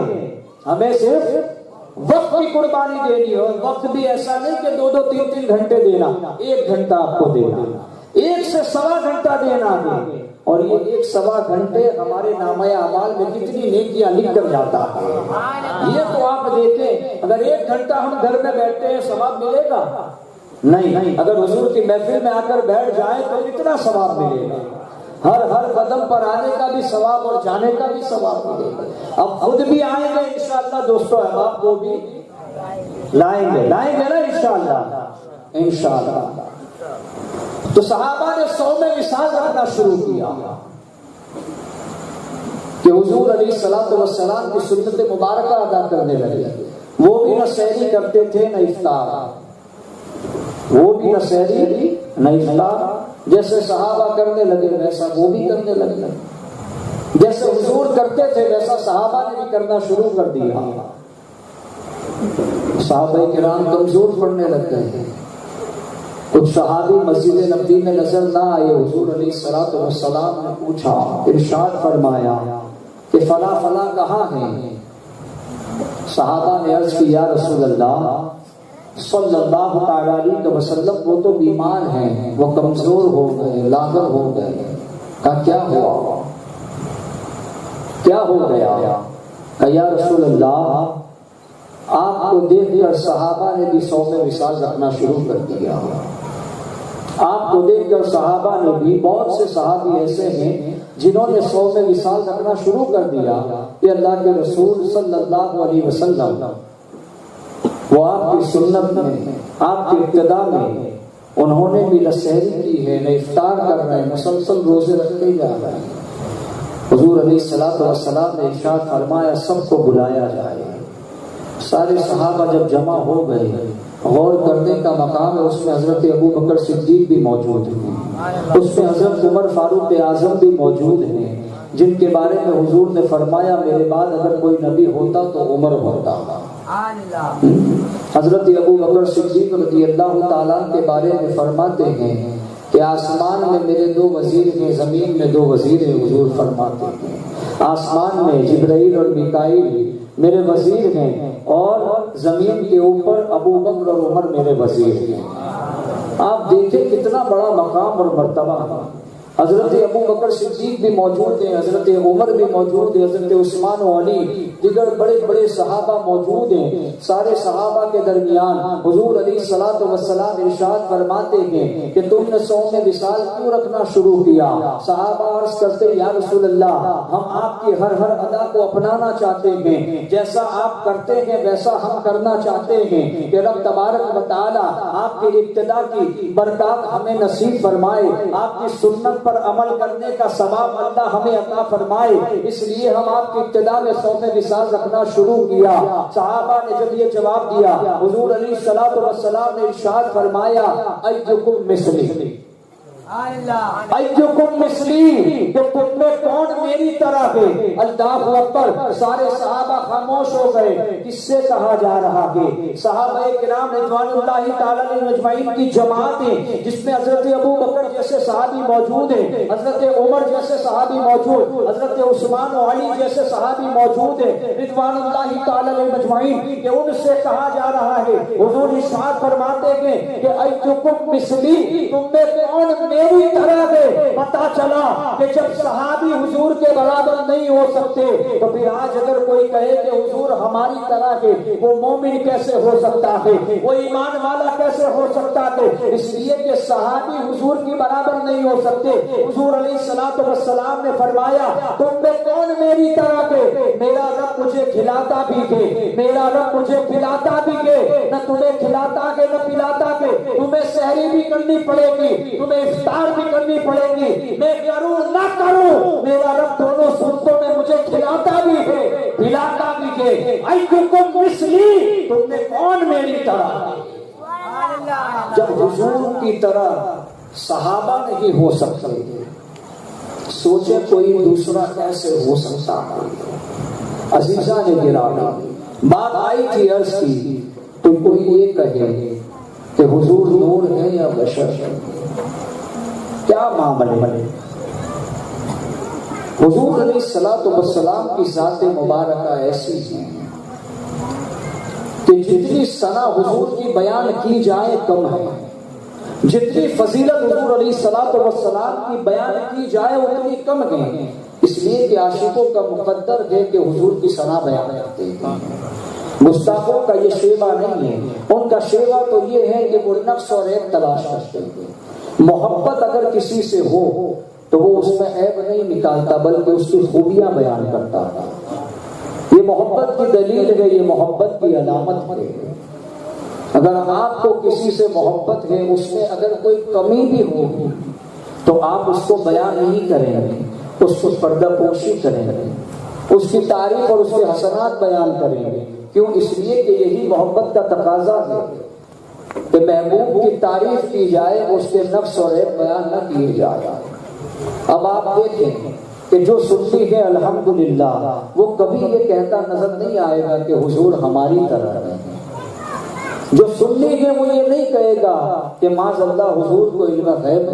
ہمیں صرف وقت کی قربانی دینی ہے، اور وقت بھی ایسا نہیں کہ 2 3 گھنٹے دینا، 1 گھنٹہ آپ کو دینا، 1 سے سوا گھنٹہ دینا ہے، اور یہ 1 سوا گھنٹے ہمارے نامہ اعمال میں کتنی نیکیاں لکھ کر جاتا ہے۔ یہ تو آپ دیکھیں، اگر 1 گھنٹہ ہم گھر میں بیٹھتے ہیں ثواب ملے گا؟ نہیں۔ اگر حضور کی محفل میں آ کر بیٹھ جائیں تو کتنا ثواب ملے گا؟ ہر قدم پر آنے کا بھی ثواب اور جانے کا بھی ثواب ملے گا۔ اب خود بھی آئیں گے انشاءاللہ دوستو، احباب کو بھی لائیں گے نا انشاءاللہ۔ تو صحابہ نے صوم وصال رکھنا شروع کیا کہ حضور علیہ الصلوۃ والسلام کی سنت مبارکہ ادا کرنے لگے۔ وہ بھی نہ سحری کرتے تھے نہ افطار، وہ بھی نہ سحری نہ افطار، جیسے صحابہ کرنے لگے ویسا وہ بھی کرنے لگے، جیسے حضور کرتے تھے ویسا صحابہ نے بھی کرنا شروع کر دیا۔ صحابہ کرام کمزور پڑنے لگ گئے، کچھ صحابی مسجد نبوی میں نظر نہ آئے۔ حضور علیہ الصلوۃ والسلام نے پوچھا، ارشاد فرمایا کہ فلاں فلاں کہاں ہیں؟ صحابہ نے عرض کی، یا رسول اللہ صلی اللہ تعالی علیہ وسلم وہ تو بیمار ہیں، وہ کمزور ہو گئے، لاغر ہو گئے۔ کہا کیا ہوا؟ کیا ہو گیا؟ کہا یا رسول اللہ آپ کو دیکھ کر صحابہ نے بھی صوم وصال رکھنا شروع کر دیا۔ آپ کو دیکھ کر صحابہ نے بھی، بہت سے صحابی ایسے ہیں جنہوں نے صوم وصال رکھنا شروع کر دیا کہ اللہ کے رسول صلی اللہ علیہ وسلم وہ آپ کی سنت میں، آپ کی ابتدا میں انہوں نے بھی نہ سحری کی ہے نہ افطار کر رہے ہیں، مسلسل روزے رکھتے جا رہے ہیں۔ حضور علیہ الصلوۃ والسلام نے ارشاد فرمایا سب کو بلایا جائے۔ سارے صحابہ جب جمع ہو گئے، غور کرنے کا مقام ہے، اس میں حضرت ابو بکر صدیق بھی موجود ہیں، اس میں حضرت عمر فاروق اعظم بھی موجود ہیں، جن کے بارے میں حضور نے فرمایا میرے بعد اگر کوئی نبی ہوتا تو عمر ہوتا۔ حضرت ابو بکر صدیق رضی اللہ تعالیٰ کے بارے میں فرماتے ہیں کہ آسمان میں میرے 2 وزیر ہیں، زمین میں 2 وزیر ہیں۔ حضور فرماتے ہیں آسمان میں جبرائیل اور میکائیل میرے وزیر ہیں، اور زمین کے اوپر ابو بکر اور عمر میرے وزیر ہیں۔ آپ دیکھیں کتنا بڑا مقام اور مرتبہ ہے۔ حضرت ابو بکر صدیق بھی موجود ہیں، حضرت عمر بھی موجود ہیں، حضرت عثمان و علی، دیگر بڑے بڑے صحابہ موجود ہیں۔ سارے صحابہ کے درمیان حضور علیہ الصلوۃ والسلام ارشاد فرماتے ہیں کہ تم نے صوم وصال کیوں رکھنا شروع کیا؟ صحابہ عرض کرتے یا رسول اللہ ہم آپ کی ہر ادا کو اپنانا چاہتے ہیں، جیسا آپ کرتے ہیں ویسا ہم کرنا چاہتے ہیں کہ رب تبارک و تعالی آپ کی ابتدا کی برکات ہمیں نصیب فرمائے، آپ کی سنت پر عمل کرنے کا ثواب اللہ ہمیں عطا فرمائے، اس لیے ہم آپ کی ابتدا میں صوم وصال رکھنا شروع کیا۔ صحابہ نے جب یہ جواب دیا، حضور علیہ الصلوۃ والسلام نے ارشاد فرمایا ایکم مثلی، ایکم مثلی، کہ تم میں کون میری طرح ہے؟ اللہ اکبر۔ سارے صحابہ خاموش ہو گئے، کس سے کہا جا رہا ہے؟ صحابہ کرام رضوان اللہ تعالی علیہم اجمعین کی جماعت ہے، جس میں حضرت ابو بکر جیسے صحابی موجود ہیں، حضرت عمر جیسے صحابی موجود، حضرت عثمان و علی جیسے صحابی موجود ہیں رضوان اللہ تعالی علیہم اجمعین، کہ ان سے کہا جا رہا ہے۔ حضور ارشاد فرماتے ہیں کہ ایکم مثلی، تم میں کون میری طرح ہے؟ پتا چلا کہ جب صحابی حضور کے برابر نہیں ہو سکتے تو پھر آج اگر کوئی کہے کہ حضور ہماری طرح ہے، وہ مومن کیسے ہو سکتا ہے؟ وہ ایمان والا کیسے ہو سکتا ہے؟ اس لیے کہ صحابی حضور کی برابر نہیں ہو سکتے۔ حضور علیہ الصلوۃ والسلام نے فرمایا تم میں کون میری طرح ہے؟ میرا رب مجھے کھلاتا بھی ہے، میرا رب مجھے پلاتا بھی ہے، نہ تمہیں کھلاتا ہے نہ پلاتا ہے، تمہیں سحری بھی کرنی پڑے گی، تمہیں افطار بھی کرنی پڑے گی، میں کروں نہ کروں میرا رب دونوں صورتوں میں مجھے کھلاتا بھی ہے پلاتا بھی ہے۔ ایکم مثلی، تم نے کون میری طرح ہے؟ جب حضور کی طرح صحابہ نہیں ہو سکتے، سوچے کوئی دوسرا کیسے ہو سکتا ہے؟ عزیزاں نے گرامی، بات آئی تھی عرض کی، تو کوئی یہ کہے کہ حضور نور ہے یا بشر ہے؟ کیا معاملے؟ حضور علیہ الصلوۃ والسلام کی ذات مبارکہ ایسی ہے کہ جتنی ثنا حضور کی بیان کی جائے کم ہے، جتنی فضیلت حضور علیہ الصلوۃ والسلام کی بیان کی جائے اتنی کم ہے، اس لیے کہ عاشقوں کا مقدر ہے کہ حضور کی ثنا بیان کرتے ہیں۔ گستاخوں کا یہ شیوا نہیں ہے، ان کا شیوا تو یہ ہے کہ وہ نقص اور عیب تلاش کرتے ہیں۔ محبت اگر کسی سے ہو تو وہ اس میں عیب نہیں نکالتا بلکہ اس کی خوبیاں بیان کرتا ہے۔ یہ محبت کی دلیل ہے، یہ محبت کی علامت ہے۔ اگر آپ کو کسی سے محبت ہے، اس میں اگر کوئی کمی بھی ہوگی تو آپ اس کو بیان نہیں کریں گے، اس کو پردہ پوشی کریں گے، اس کی تعریف اور اس کے حسنات بیان کریں گے۔ کیوں؟ اس لیے کہ یہی محبت کا تقاضا ہے کہ محبوب کی تعریف کی جائے، اس کے نقص اور عیب بیان نہ کیے جائے۔ اب آپ دیکھیں کہ جو سنی ہے الحمدللہ، وہ کبھی یہ کہتا نظر نہیں آئے گا کہ حضور ہماری طرح ہے۔ جو سنی ہے وہ یہ نہیں کہے گا کہ معاذ اللہ حضور کو علم غیب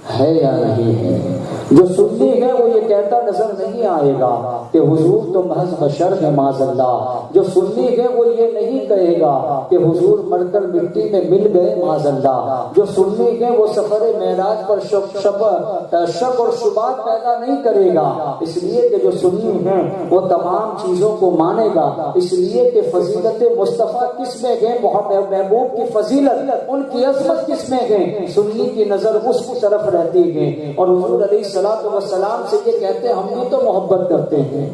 ہے یا نہیں ہے۔ جو سنی ہے وہ یہ کہتا نظر نہیں آئے گا کہ حضور تو محض بشر ہے معاذ اللہ۔ جو سنی ہے وہ یہ نہیں کہے گا کہ حضور مر کر مٹی میں مل گئے معاذ اللہ۔ جو سنی ہے وہ سفر معراج پر شک اور شبہات پیدا نہیں کرے گا، اس لیے کہ جو سنی ہے وہ تمام چیزوں کو مانے گا۔ اس لیے کہ فضیلت مصطفیٰ کس میں ہے؟ محبوب کی فضیلت، ان کی عظمت کس میں ہے؟ سنی کی نظر اس کی طرف رہتی ہے، اور حضور علیہ الصلوۃ والسلام سے یہ کہتے ہیں ہم بھی تو محبت کرتے ہیں۔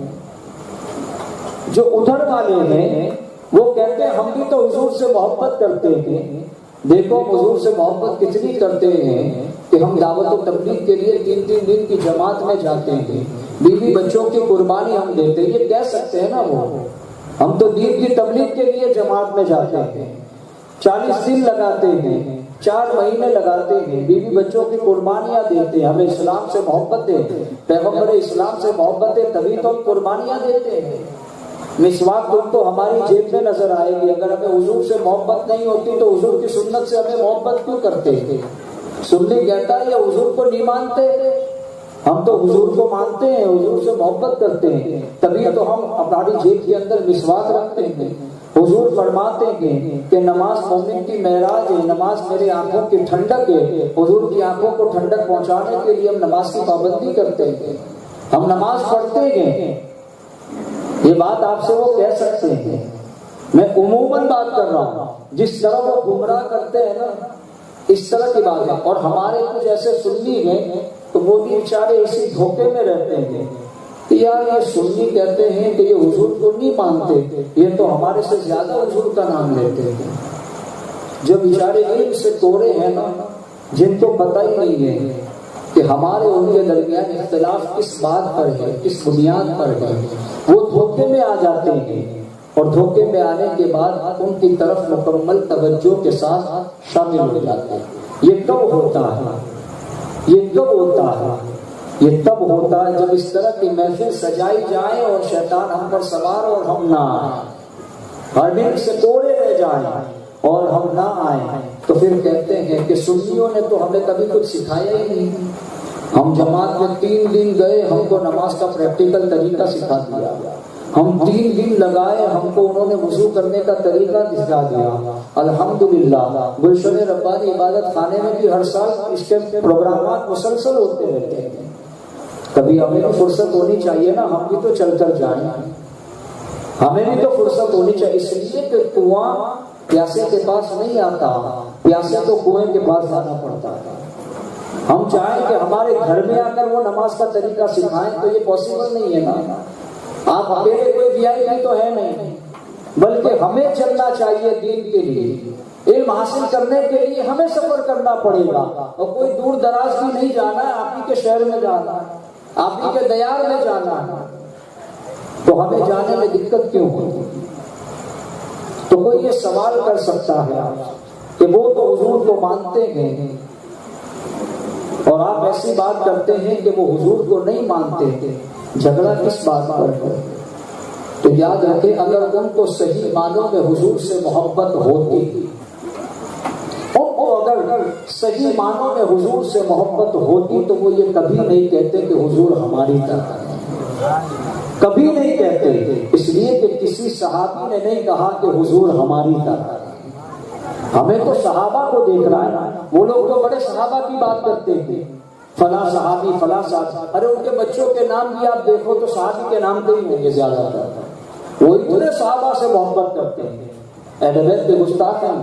جو ادھر والے ہیں وہ کہتے ہیں ہم بھی تو حضور سے محبت کرتے ہیں۔ دیکھو حضور سے محبت کتنی کرتے ہیں کہ ہم دعوت و تبلیغ کے لیے 3 دن کی جماعت میں جاتے ہیں، بیوی بچوں کی قربانی ہم دیتے ہیں۔ یہ کہہ سکتے ہیں نا وہ ہم تو دین کی تبلیغ کے لیے جماعت میں جاتے ہیں، 40 دن لگاتے ہیں، 4 مہینے لگاتے ہیں، بیوی بچوں کی قربانیاں دیتے ہیں، ہمیں اسلام سے محبت دیتے ہیں، پیغمبر اسلام سے محبت ہے تبھی تو ہم قربانیاں دیتے ہیں۔ مسواک تم تو ہماری جیب میں نظر آئے گی، اگر ہمیں حضور سے محبت نہیں ہوتی تو حضور کی سنت سے ہمیں محبت کیوں کرتے ہیں؟ سنی کہتا ہے یا حضور کو نہیں مانتے؟ ہم تو حضور کو مانتے ہیں، حضور سے محبت کرتے ہیں، تبھی تو ہم ہماری جیب کے اندر مسواک رکھتے ہیں۔ حضور فرماتے ہیں کہ نماز مومن کی معراج ہے، نماز میری آنکھوں کی ٹھنڈک ہے۔ حضور کی آنکھوں کو ٹھنڈک پہنچانے کے لیے ہم نماز کی پابندی کرتے ہیں، ہم نماز پڑھتے ہیں۔ یہ بات آپ سے وہ کہہ سکتے ہیں، میں عموماً بات کر رہا ہوں، جس طرح وہ گمراہ کرتے ہیں نا اس طرح کی بات ہے۔ اور ہمارے کچھ ایسے سنی ہیں تو وہ بھی بیچارے اسی دھوکے میں رہتے ہیں کہ یار یہ سنی کہتے ہیں کہ یہ حضور کو نہیں مانتے، یہ تو ہمارے سے زیادہ حضور کا نام لیتے ہیں۔ جو بیچارے علم سے کوڑے ہیں نا، جن کو پتہ ہی نہیں ہے کہ ہمارے ان کے درمیان اختلاف کس بات پر ہے، کس بنیاد پر ہے، وہ دھوکے میں آ جاتے ہیں، اور دھوکے میں آنے کے بعد ان کی طرف مکمل توجہ کے ساتھ شامل ہو جاتے ہیں۔ یہ کب ہوتا ہے؟ یہ کب ہوتا ہے؟ یہ تب ہوتا ہے جب اس طرح کی محفل سجائی جائے اور شیطان ہم پر سوار اور ہم نہ آئیں، ہر دن سے کوڑے رہ جائیں اور ہم نہ آئیں، تو پھر کہتے ہیں کہ سنیوں نے تو ہمیں کبھی کچھ سکھایا ہی نہیں۔ ہم جماعت میں 3 دن گئے، ہم کو نماز کا پریکٹیکل طریقہ سکھا دیا، ہم 3 دن لگائے، ہم کو انہوں نے وضو کرنے کا طریقہ سکھا دیا۔ الحمدللہ گلشن ربانی عبادت خانے میں بھی ہر سال اس کے پروگرامات مسلسل ہوتے رہتے ہیں۔ کبھی ہمیں بھی فرصت ہونی چاہیے نا، ہم بھی تو چل کر جائیں، ہمیں بھی تو فرصت ہونی چاہیے۔ اس لیے کہ کنواں پیاسے کے پاس نہیں آتا، پیاسے تو کنویں کے پاس جانا پڑتا ہے۔ ہم چاہیں کہ ہمارے گھر میں آ کر وہ نماز کا طریقہ سکھائیں تو یہ پاسبل نہیں ہے نا۔ آپ اکیلے کوئی وی تو ہے نہیں، بلکہ ہمیں چلنا چاہیے دین کے لیے، علم حاصل کرنے کے لیے ہمیں سفر کرنا پڑے گا، اور کوئی دور دراز بھی نہیں جانا ہے، آپ ہی کے شہر میں جانا ہے، آپ ہی کے دیار میں جانا ہے، تو ہمیں جانے میں دقت کیوں ہوتی؟ تو کوئی یہ سوال کر سکتا ہے کہ وہ تو حضور کو مانتے ہیں اور آپ ایسی بات کرتے ہیں کہ وہ حضور کو نہیں مانتے، جھگڑا کس بات پر ہے؟ تو یاد رکھیں، اگر ان کو صحیح معنوں میں حضور سے محبت ہوتی، ان کو اگر صحیح معنوں میں حضور سے محبت ہوتی تو وہ یہ کبھی نہیں کہتے کہ حضور ہماری طرح ہے، کبھی نہیں کہتے، اس لیے کہ کسی صحابی نے نہیں کہا کہ حضور ہماری طرح ہے۔ ہمیں تو صحابہ کو دیکھ رہا ہے، وہ لوگ تو بڑے صحابہ کی بات کرتے ہیں، فلاں صحابی فلاں صحابی، ارے ان کے بچوں کے نام بھی آپ دیکھو تو صحابی کے نام تو ہی ہوں گے زیادہ تر، وہ اتنے صحابہ سے محبت کرتے ہیں، اہل بیت کے گستاخ ہیں،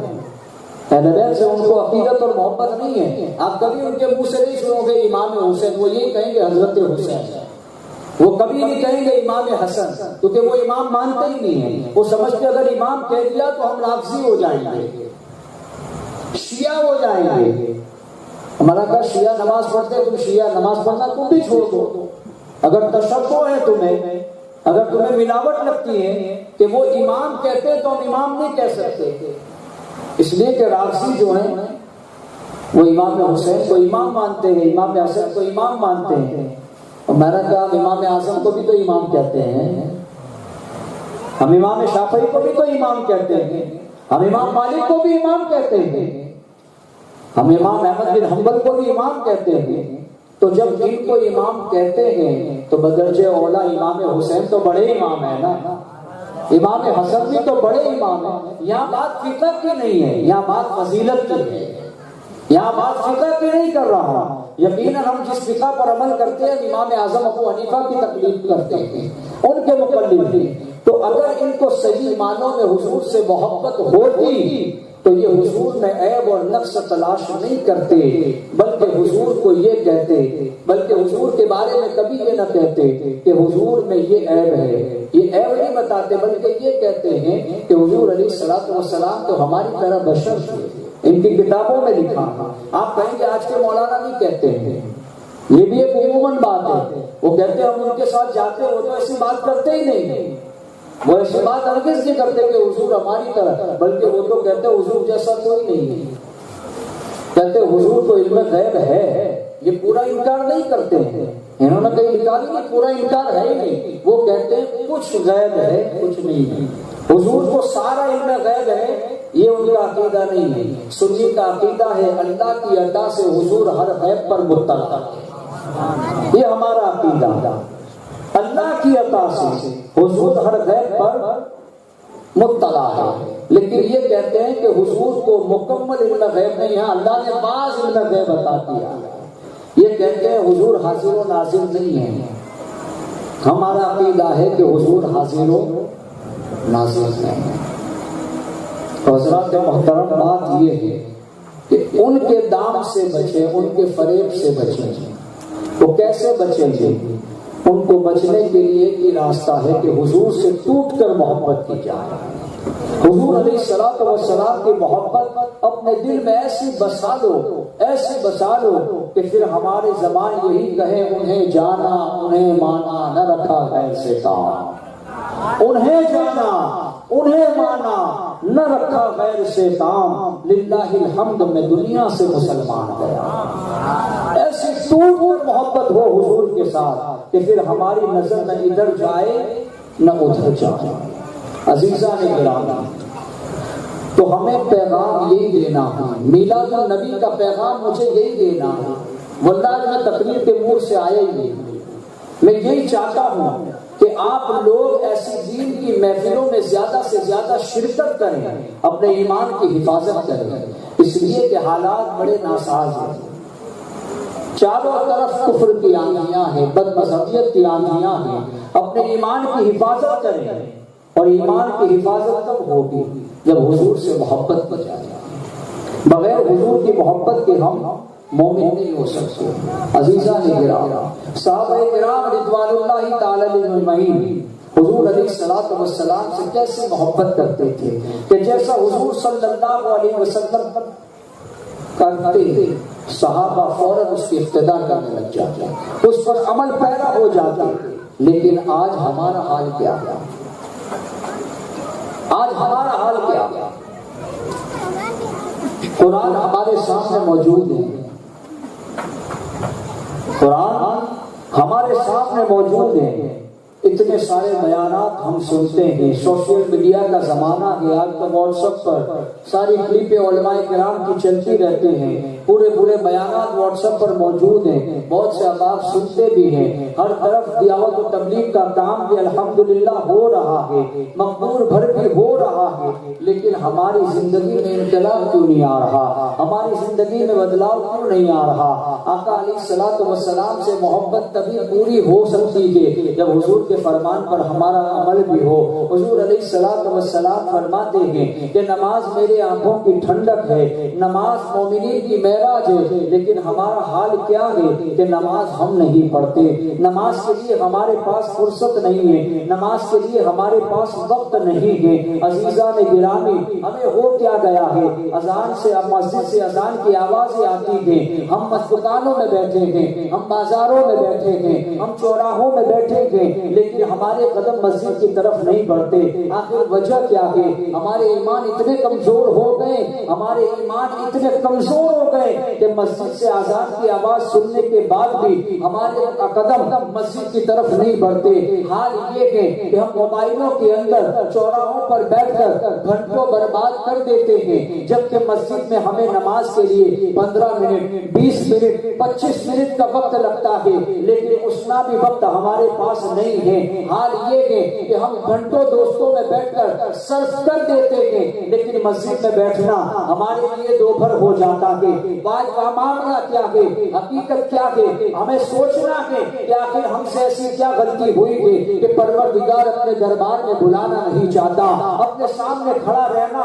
اہل بیت سے ان کو عقیدت اور محبت نہیں ہے۔ آپ کبھی ان کے منہ سے نہیں سنو گے امام حسین، وہ یہی کہیں گے حضرت حسین، وہ کبھی نہیں کہیں گے امام حسن، کیونکہ وہ امام مانتے ہی نہیں ہیں، وہ سمجھتے اگر امام کہہ دیا تو ہم رافضی ہو جائیں گے، شیعہ ہو جائیں گے۔ ہمارا کہا شیعہ نماز پڑھتے، تم شیعہ نماز پڑھنا تم بھی چھوڑ دو، اگر تشبہ ہے تمہیں، اگر تمہیں ملاوٹ لگتی ہے کہ وہ امام کہتے تو ہم امام نہیں کہہ سکتے، اس لیے کہ رافضی جو ہیں وہ امام حسین کو امام مانتے ہیں، امام حسن کو امام مانتے ہیں، اور میں نے کہا امام اعظم کو بھی تو امام کہتے ہیں، ہم امام شافعی کو بھی تو امام کہتے ہیں، ہم امام مالک کو بھی امام کہتے ہیں، ہم امام احمد بن حنبل کو بھی امام کہتے ہیں۔ تو جب ان کو امام کہتے ہیں تو بدرجہ اولا امام حسین تو بڑے امام ہیں نا، امام حسن بھی تو بڑے امام ہیں۔ یہاں بات فقہ کی نہیں ہے، یہاں بات فضیلت کی ہے، یہاں بات فقہ کی نہیں کر رہا ہوں۔ یقیناً ہم جس فقہ پر عمل کرتے ہیں امام اعظم ابو حنیفہ کی تقلید کرتے ہیں، ان کے مقلد ہیں۔ تو اگر ان کو صحیح معنوں میں حضور سے محبت ہوتی تو یہ حضور میں عیب اور نقص تلاش نہیں کرتے، بلکہ حضور کو یہ کہتے، بلکہ حضور کے بارے میں کبھی یہ نہ کہتے کہ حضور میں یہ عیب ہے، یہ عیب نہیں بتاتے، بلکہ یہ کہتے ہیں کہ حضور علیہ الصلوۃ والسلام تو ہماری طرح بشر تھے، ان کی کتابوں میں لکھا۔ آپ کہیں گے آج کے مولانا نہیں کہتے ہیں، یہ بھی ایک عموماً بات ہے، وہ کہتے ہیں ہم ان کے ساتھ جاتے ہو تو ایسی بات کرتے ہی نہیں، وہ ایسی بات ہرگز نہیں کرتے کہ حضور ہماری طرح، بلکہ وہ تو کہتے ہیں حضور جیسا کوئی نہیں ہے، کہتے ہیں حضور کو علم غیب ہے، یہ پورا انکار نہیں کرتے ہیں، انہوں نے کہیں لکھا نہیں پورا انکار ہے ہی نہیں، وہ کہتے ہیں کچھ غیب ہے کچھ نہیں ہے، حضور کو سارا علم غیب ہے، یہ ان کا عقیدہ نہیں ہے۔ سنی کا عقیدہ ہے اللہ کی عطا سے حضور ہر غیب پر مطلع ہے، یہ ہمارا عقیدہ ہے، اللہ کی عطا سے حضور ہر غیب پر مطلع ہے، لیکن یہ کہتے ہیں کہ حضور کو مکمل علم غیب نہیں ہے، اللہ نے بعض علم غیب عطا کیا، یہ کہتے ہیں حضور حاضر و ناظر نہیں ہے۔ ہمارا عقیدہ ہے کہ حضور حاضر و ناظر ہے۔ حضرات محترم بات یہ ہے کہ ان کے دام سے بچیں، ان کے فریب سے بچیں۔ وہ کیسے بچیں گے؟ ان کو بچنے کے لیے ایک ہی راستہ ہے کہ حضور سے ٹوٹ کر محبت کی جائے، حضور علیہ الصلوۃ والسلام کی محبت اپنے دل میں ایسی بسا لو، ایسی بسا لو کہ پھر ہماری زبان یہی کہے انہیں جانا انہیں مانا نہ رکھا غیر سے کام، انہیں جانا انہیں مانا نہ رکھا غیر سے کام، للہ الحمد میں دنیا سے مسلمان گیا۔ ایسی ٹوٹ کر محبت ہو حضور کے ساتھ کہ پھر ہماری نظر نہ ادھر جائے نہ ادھر جائے۔ عزیزان گرامی، تو ہمیں پیغام یہی دینا ہے، میلاد النبی کا پیغام مجھے یہی دینا ہے، واللہ میں تقریر کے موڈ سے آیا ہی نہیں، میں یہی چاہتا ہوں کہ آپ لوگ ایسی دین کی محفلوں میں زیادہ سے زیادہ شرکت کریں، اپنے ایمان کی حفاظت کریں، اس لیے کہ حالات بڑے ناساز ہیں، چاروں طرف کفر کی آندیاں ہیں، بد مذہبیت کی آندیاں ہیں، اپنے ایمان کی حفاظت کریں، اور ایمان کی حفاظت تب ہوگی جب حضور سے محبت کی جائے، بغیر حضور کی محبت کے ہم مومن نہیں ہو سکتے۔ عزیزان گرامی، صحابہ کرام رضوان اللہ تعالی علیہم اجمعین حضور علیہ الصلوۃ والسلام سے کیسے محبت کرتے تھے کہ جیسا حضور صلی اللہ علیہ وسلم کرتے صحابہ فوراً اس کی اقتداء کرنے لگ جاتے، اس پر عمل پیرا ہو جاتے۔ لیکن آج ہمارا حال کیا ہے؟ آج ہمارا حال کیا ہے؟ قرآن ہمارے سامنے موجود ہے، قرآن ہمارے سامنے موجود ہے۔ اتنے سارے بیانات ہم سنتے ہیں، سوشل میڈیا کا زمانہ ہے، آج تو واٹس ایپ پر ساری کلپیں علماء کرام کی چلتی رہتے ہیں، پورے بیانات واٹس ایپ پر موجود ہیں، بہت سے احباب سنتے بھی ہیں، ہر طرف دعوت و تبلیغ کا کام بھی الحمدللہ ہو رہا ہے، مقبول بھر بھی ہو رہا ہے، لیکن ہماری زندگی میں انقلاب کیوں نہیں آ رہا؟ ہماری زندگی میں بدلاؤ کیوں نہیں آ رہا؟ آقا علیہ الصلوۃ والسلام سے محبت تبھی پوری ہو سکتی ہے جب حضور کے فرمان پر ہمارا عمل بھی ہو۔ حضور علیہ الصلوۃ والسلام فرماتے ہیں کہ نماز میرے آنکھوں کی ٹھنڈک ہے، نماز مومنین کی معراج ہے، لیکن ہمارا حال کیا ہے کہ نماز ہم نہیں پڑھتے، نماز کے لیے ہمارے پاس فرصت نہیں ہے، نماز کے لیے ہمارے پاس وقت نہیں ہے۔ عزیزان گرامی، ہمیں ہو کیا گیا ہے؟ اذان سے مسجد سے اذان کی آوازیں آتی ہیں، ہم دکانوں میں بیٹھے ہیں، ہم بازاروں میں بیٹھے ہیں، ہم چوراہوں میں بیٹھے ہیں، لیکن ہمارے قدم مسجد کی طرف نہیں بڑھتے۔ آخر وجہ کیا ہے؟ ہمارے ایمان اتنے کمزور ہو گئے، ہمارے ایمان اتنے کمزور ہو گئے کہ مسجد سے اذان کی آواز سننے کے بعد بھی ہمارے قدم مسجد کی طرف نہیں بڑھتے۔ حال یہ ہے کہ ہم موبائلوں کے اندر چوراہوں پر بیٹھ کر گھنٹوں برباد کر دیتے ہیں، جبکہ مسجد میں ہمیں نماز کے لیے 15 منٹ 20 منٹ 25 منٹ کا وقت لگتا ہے، لیکن اتنا بھی وقت ہمارے پاس نہیں ہے۔ حال یہ ہے کہ ہم گھنٹوں دوستوں میں بیٹھ کر صرف کر دیتے ہیں، لیکن مسجد میں بیٹھنا ہمارے لیے دوپہر ہو جاتا ہے۔ آج کا معاملہ کیا ہے؟ حقیقت کیا ہے؟ ہمیں سوچنا ہے کہ آخر ہم سے ایسی کیا غلطی ہوئی ہے کہ پروردگار اپنے دربار میں بلانا نہیں چاہتا، اپنے سامنے کھڑا رہنا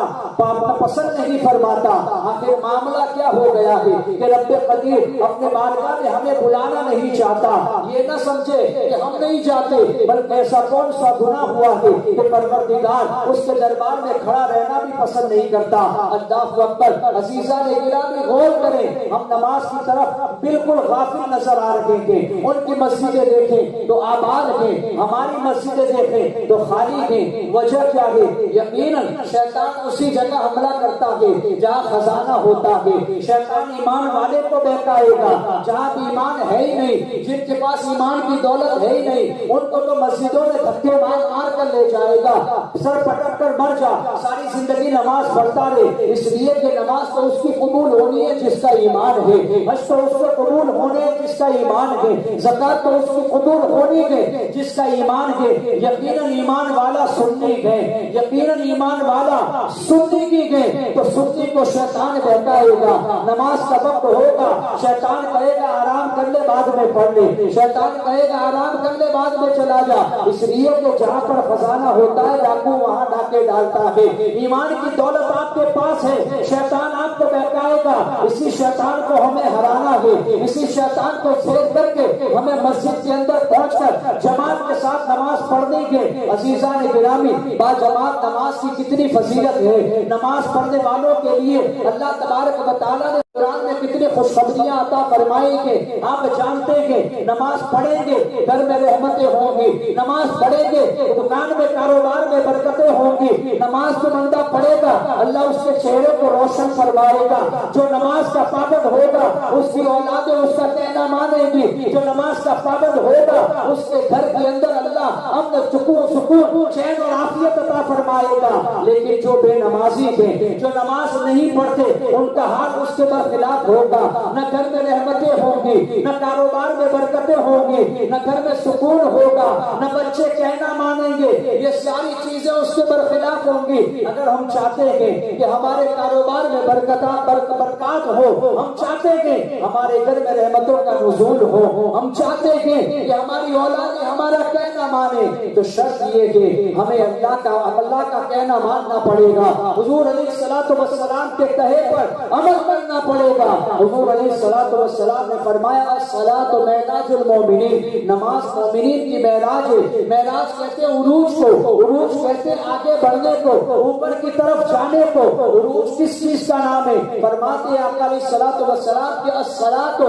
پسند نہیں فرماتا؟ آخر معاملہ کیا ہو گیا ہے کہ رب قدیر اپنے بارگاہ میں ہمیں بلانا نہیں چاہتا؟ یہ نہ سمجھے کہ ہم نہیں جاتے، بلکہ ایسا کون سا گناہ ہوا ہے کہ پروردگار اس کے دربار میں کھڑا رہنا بھی پسند نہیں کرتا؟ اللہ اکبر۔ عزیزان گرامی، غور کریں، ہم نماز کی طرف بالکل غافل نظر آ رہے ہیں۔ ان کی مسجدیں دیکھیں تو آباد ہیں، ہماری مسجدیں دیکھیں تو خالی ہیں۔ وجہ کیا ہے؟ یقیناً شیطان اسی جگہ حملہ کرتا ہے جہاں خزانہ ہوتا ہے۔ شیطان ایمان والے کو بہکائے گا جہاں بھی ایمان ہے ہی نہیں، جن کے پاس ایمان کی دولت ہے ہی نہیں، ان کو تو مسجدوں میں دھکے مار کر لے جائے گا، سر پٹک کر مر جا، ساری زندگی نماز پڑھتا رہے، اس لیے کہ نماز تو اس کی قبول ہونی ہے جس کا ایمان ہے، حج تو اس کو قبول ہونے جس کا ایمان ہے، زکات تو اس کی قبول ہونی ہے جس کا ایمان ہے۔ یقیناً ایمان والا سننی ہے، یقیناً ایمان والا سننی کی ہے، تو سننی کو شیطان بہکائے گا۔ نماز کا وقت ہوگا، شیطان کہے گا آرام کر لے، بعد میں پڑھ لے، شیطان کہے گا آرام کر لے، بعد میں چلا جا، اس لیے کہ جہاں پر خزانہ ہوتا ہے ڈاکو وہاں ڈاکے ڈالتا ہے۔ ایمان کی دولت آپ کے پاس ہے، شیطان آپ کو بہکائے گا، اسی شیطان کو ہمیں ہرانا ہے، اسی شیطان کو فیل کر کے ہمیں مسجد کے اندر پہنچ کر جماعت کے ساتھ نماز پڑھنے کے۔ عزیزان گرامی، با جماعت نماز کی کتنی فضیلت ہے، نماز پڑھنے والوں کے لیے اللہ تبارک و تعالیٰ نے قرآن میں کتنی خوشخبریاں عطا فرمائی کہ آپ جانتے ہیں نماز پڑھیں گے گھر میں رحمتیں ہوں گی، نماز پڑھیں گے دکان میں کاروبار میں برکتیں ہوں گی، نماز جو بندہ پڑھے گا اللہ اس کے چہرے کو روشن فرمائے گا، جو نماز کا پابند ہوگا اس کی اولادیں اس کا کہنا مانیں گی، جو نماز کا پابند ہوگا اس کے گھر کے اندر اللہ امن سکون چین اور عافیت عطا فرمائے گا۔ لیکن جو بے نمازی ہیں، جو نماز نہیں پڑھتے، ان کا حال اس کے برخلاف ہوگا، نہ گھر میں رحمتیں ہوں گی، نہ کاروبار میں برکتیں ہوں گی، نہ گھر میں سکون ہوگا، نہ بچے کہنا مانیں گے، یہ ساری چیزیں اس کے برخلاف ہوں گی۔ اگر ہم چاہتے ہیں کہ ہمارے کاروبار میں برکات ہو، ہم چاہتے ہیں ہمارے گھر میں رحمتوں کا نزول ہو، ہم چاہتے ہیں کہ ہماری اولاد ہمارا کہنا مانے، تو شرط یہ کہ ہمیں اللہ کا کہنا ماننا پڑے گا، حضور علیہ الصلوۃ والسلام کے کہے پر عمل کرنا پڑے گا۔ حضور علیہ الصلوۃ والسلام نے فرمایا الصلاۃ معراج المومنین، نماز مومنین کی معراج ہے۔ معراج کہتے ہیں عروج کو، عروج کہتے ہیں آگے بڑھنے کو، اوپر کی طرف جانے کو۔ عروج کس چیز کا نام ہے؟ فرماتے ہیں آقا علیہ الصلوۃ والسلام کہ الصلاۃ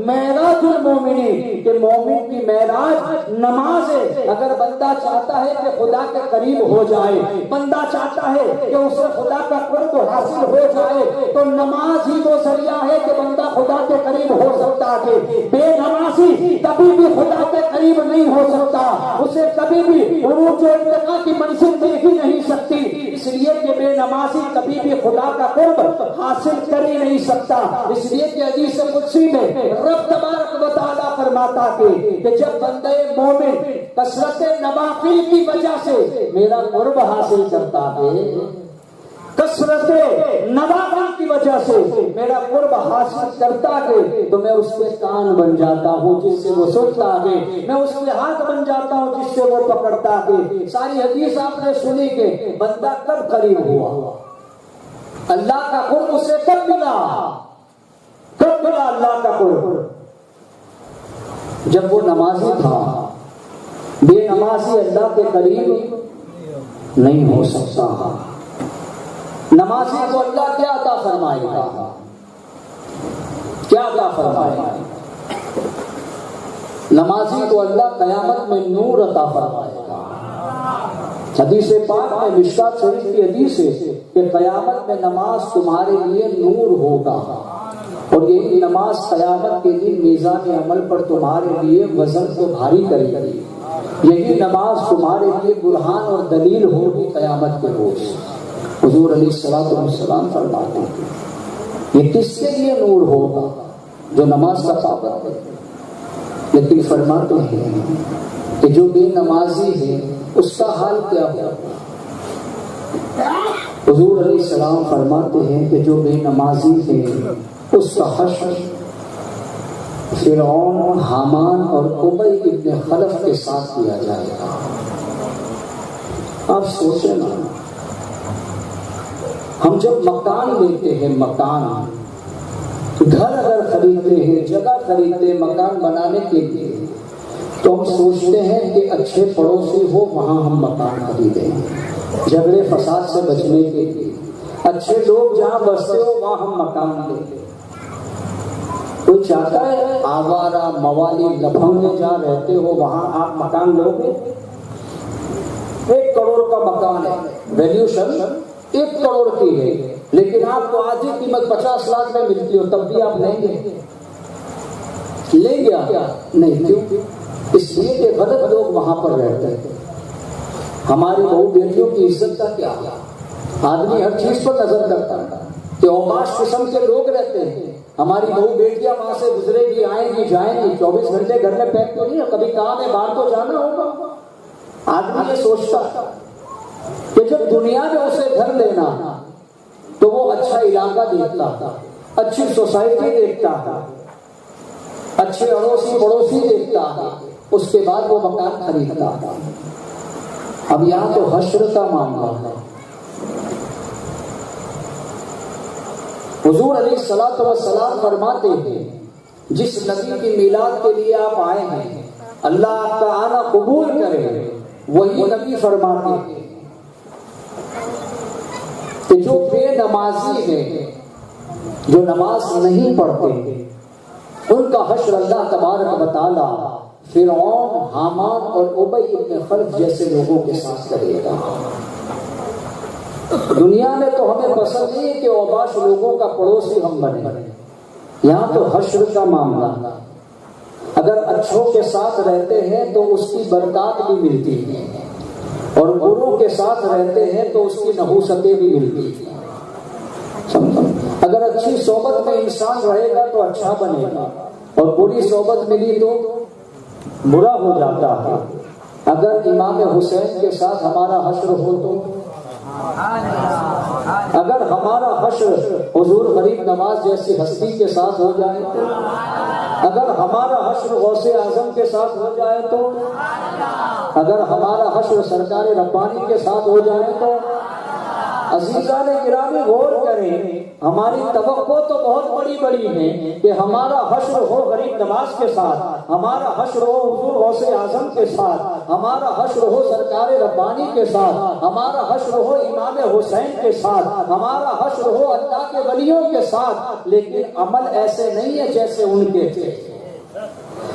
معراج المومنین، کہ مومن کی معراج نماز ہے، اگر بندہ چاہتا ہے کہ خدا کے قریب ہو جائے، بندہ چاہتا ہے کہ اسے خدا کا قرب حاصل ہو جائے، تو نماز ہی وہ ذریعہ ہے کہ بندہ خدا کے قریب ہو سکتا ہے۔ بے نمازی کبھی بھی خدا کے قریب نہیں ہو سکتا، اسے کبھی بھی عروج و ارتقاء کی منزل مل ہی نہیں سکتی، اس لیے کہ بے نمازی کبھی بھی خدا کا قرب حاصل کر ہی نہیں سکتا۔ اس لیے کہ حدیث قدسی میں رب تبارک و تعالیٰ فرماتا ہے کہ جب بندہ مومن کثرت نوافل کی وجہ سے میرا قرب حاصل کرتا ہے، کثرت نوافل کی وجہ سے میرا قرب حاصل کرتا ہے، تو میں اس کے کان بن جاتا ہوں جس سے وہ سنتا ہے، میں اس کے ہاتھ بن جاتا ہوں جس سے وہ پکڑتا ہے۔ ساری حدیث آپ نے سنی کہ بندہ کب قریب ہوا، اللہ کا قرب اسے کب ملا، کب ملا اللہ کا قرب؟ جب وہ نمازی تھا۔ بے نمازی اللہ کے قریب نہیں ہو سکتا۔ نمازی کو اللہ کیا عطا فرمائے گا، کیا عطا فرمائے گا؟ نمازی کو اللہ قیامت میں نور عطا فرمائے گا۔ حدیث پاک میں مشکات شریف کی حدیث ہے کہ قیامت میں نماز تمہارے لیے نور ہوگا، اور یہی نماز قیامت کے دن میزان عمل پر تمہارے لیے وزن کو بھاری کرے گی۔ یہی نماز تمہارے لیے برہان اور دلیل ہوگی قیامت کے روز۔ حضور علیہ السلام فرماتے ہیں یہ کس کے لیے نور ہوگا؟ جو نماز کا پابند ہے۔ لیکن فرماتے ہیں کہ جو بے نمازی ہے اس کا حال کیا ہوگا؟ حضور علیہ السلام فرماتے ہیں کہ جو بے نمازی ہے اس کا حشر فرعون، حامان اور ابی ابن خلف کے ساتھ کیا جائے گا۔ آپ سوچیں نا، ہم جب مکان لیتے ہیں، مکان، گھر اگر خریدتے ہیں، جگہ خریدتے ہیں مکان بنانے کے لیے، تو ہم سوچتے ہیں کہ اچھے پڑوسی ہو وہاں ہم مکان خریدیں، جھگڑے فساد سے بچنے کے لیے، اچھے لوگ جہاں بستے ہو وہاں ہم مکان لیں۔ کوئی چاہتا ہے آوارہ موالی لفنگے جہاں رہتے ہو وہاں آپ مکان لو گے؟ 1 کروڑ کا مکان ہے، ویلیوشن 1 کروڑ کی ہے، لیکن آپ کو آج ہی قیمت 50 لاکھ میں ملتی ہو، تب بھی آپ لیں گے؟ لیں گے آپ؟ نہیں۔ کیوں؟ اس لیے کہ غلط لوگ وہاں پر رہتے ہیں۔ ہماری بہو بیٹیوں کی عزت کا کیا؟ آدمی ہر چیز پر نظر کرتا ہے کہ اوباش قسم کے لوگ رہتے ہیں، ہماری بہو بیٹیاں وہاں سے گزرے گی، آئیں گی جائیں گی، 24 گھنٹے گھر میں پیک تو نہیں ہے، کبھی کام ہے باہر تو جانا ہوگا۔ آدمی یہ سوچتا کہ جب دنیا میں اسے گھر لینا تو وہ اچھا علاقہ دیکھتا تھا، اچھی سوسائٹی دیکھتا تھا، اچھے اڑوسی پڑوسی دیکھتا تھا، اس کے بعد وہ مکان خریدتا تھا۔ اب یہاں تو حشر کا معاملہ ہے۔ حضور علیہ السلام فرماتے ہیں جس نبی کی میلاد کے لیے آپ آئے ہیں اللہ آپ کا آنا قبول کرے، وہی نبی فرماتے ہیں کہ جو بے نمازی ہیں، جو نماز نہیں پڑھتے، ان کا حشر اللہ تبارک و تعالی فرعون، حامان اور ابی ابن خلف جیسے لوگوں کے ساتھ کرے گا۔ دنیا میں تو ہمیں پسند نہیں ہے کہ اوباش لوگوں کا پڑوسی ہم بنے، یہاں تو حشر کا معاملہ۔ اگر اچھوں کے ساتھ رہتے ہیں تو اس کی برکات بھی ملتی ہے، اور بروں کے ساتھ رہتے ہیں تو اس کی نحوستیں بھی ملتی ہیں۔ اگر اچھی صحبت میں انسان رہے گا تو اچھا بنے گا، اور بری صحبت ملی تو برا ہو جاتا ہے۔ اگر امام حسین کے ساتھ ہمارا حشر ہو تو، اگر ہمارا حشر حضور غریب نواز جیسی ہستی کے ساتھ ہو جائے تو، اگر ہمارا حشر غوث اعظم کے ساتھ ہو جائے تو، اگر ہمارا حشر سرکار ربانی کے ساتھ ہو جائے تو، عزیزان گرامی غور کریں، ہماری توقع تو بہت بڑی بڑی ہے کہ ہمارا حشر ہو غریب نواز کے ساتھ، ہمارا حشر ہو حضور غوث اعظم کے ساتھ، ہمارا حشر ہو سرکار ربانی کے ساتھ، ہمارا حشر ہو امام حسین کے ساتھ، ہمارا حشر ہو اللہ کے ولیوں کے ساتھ، لیکن عمل ایسے نہیں ہے جیسے ان کے تھے۔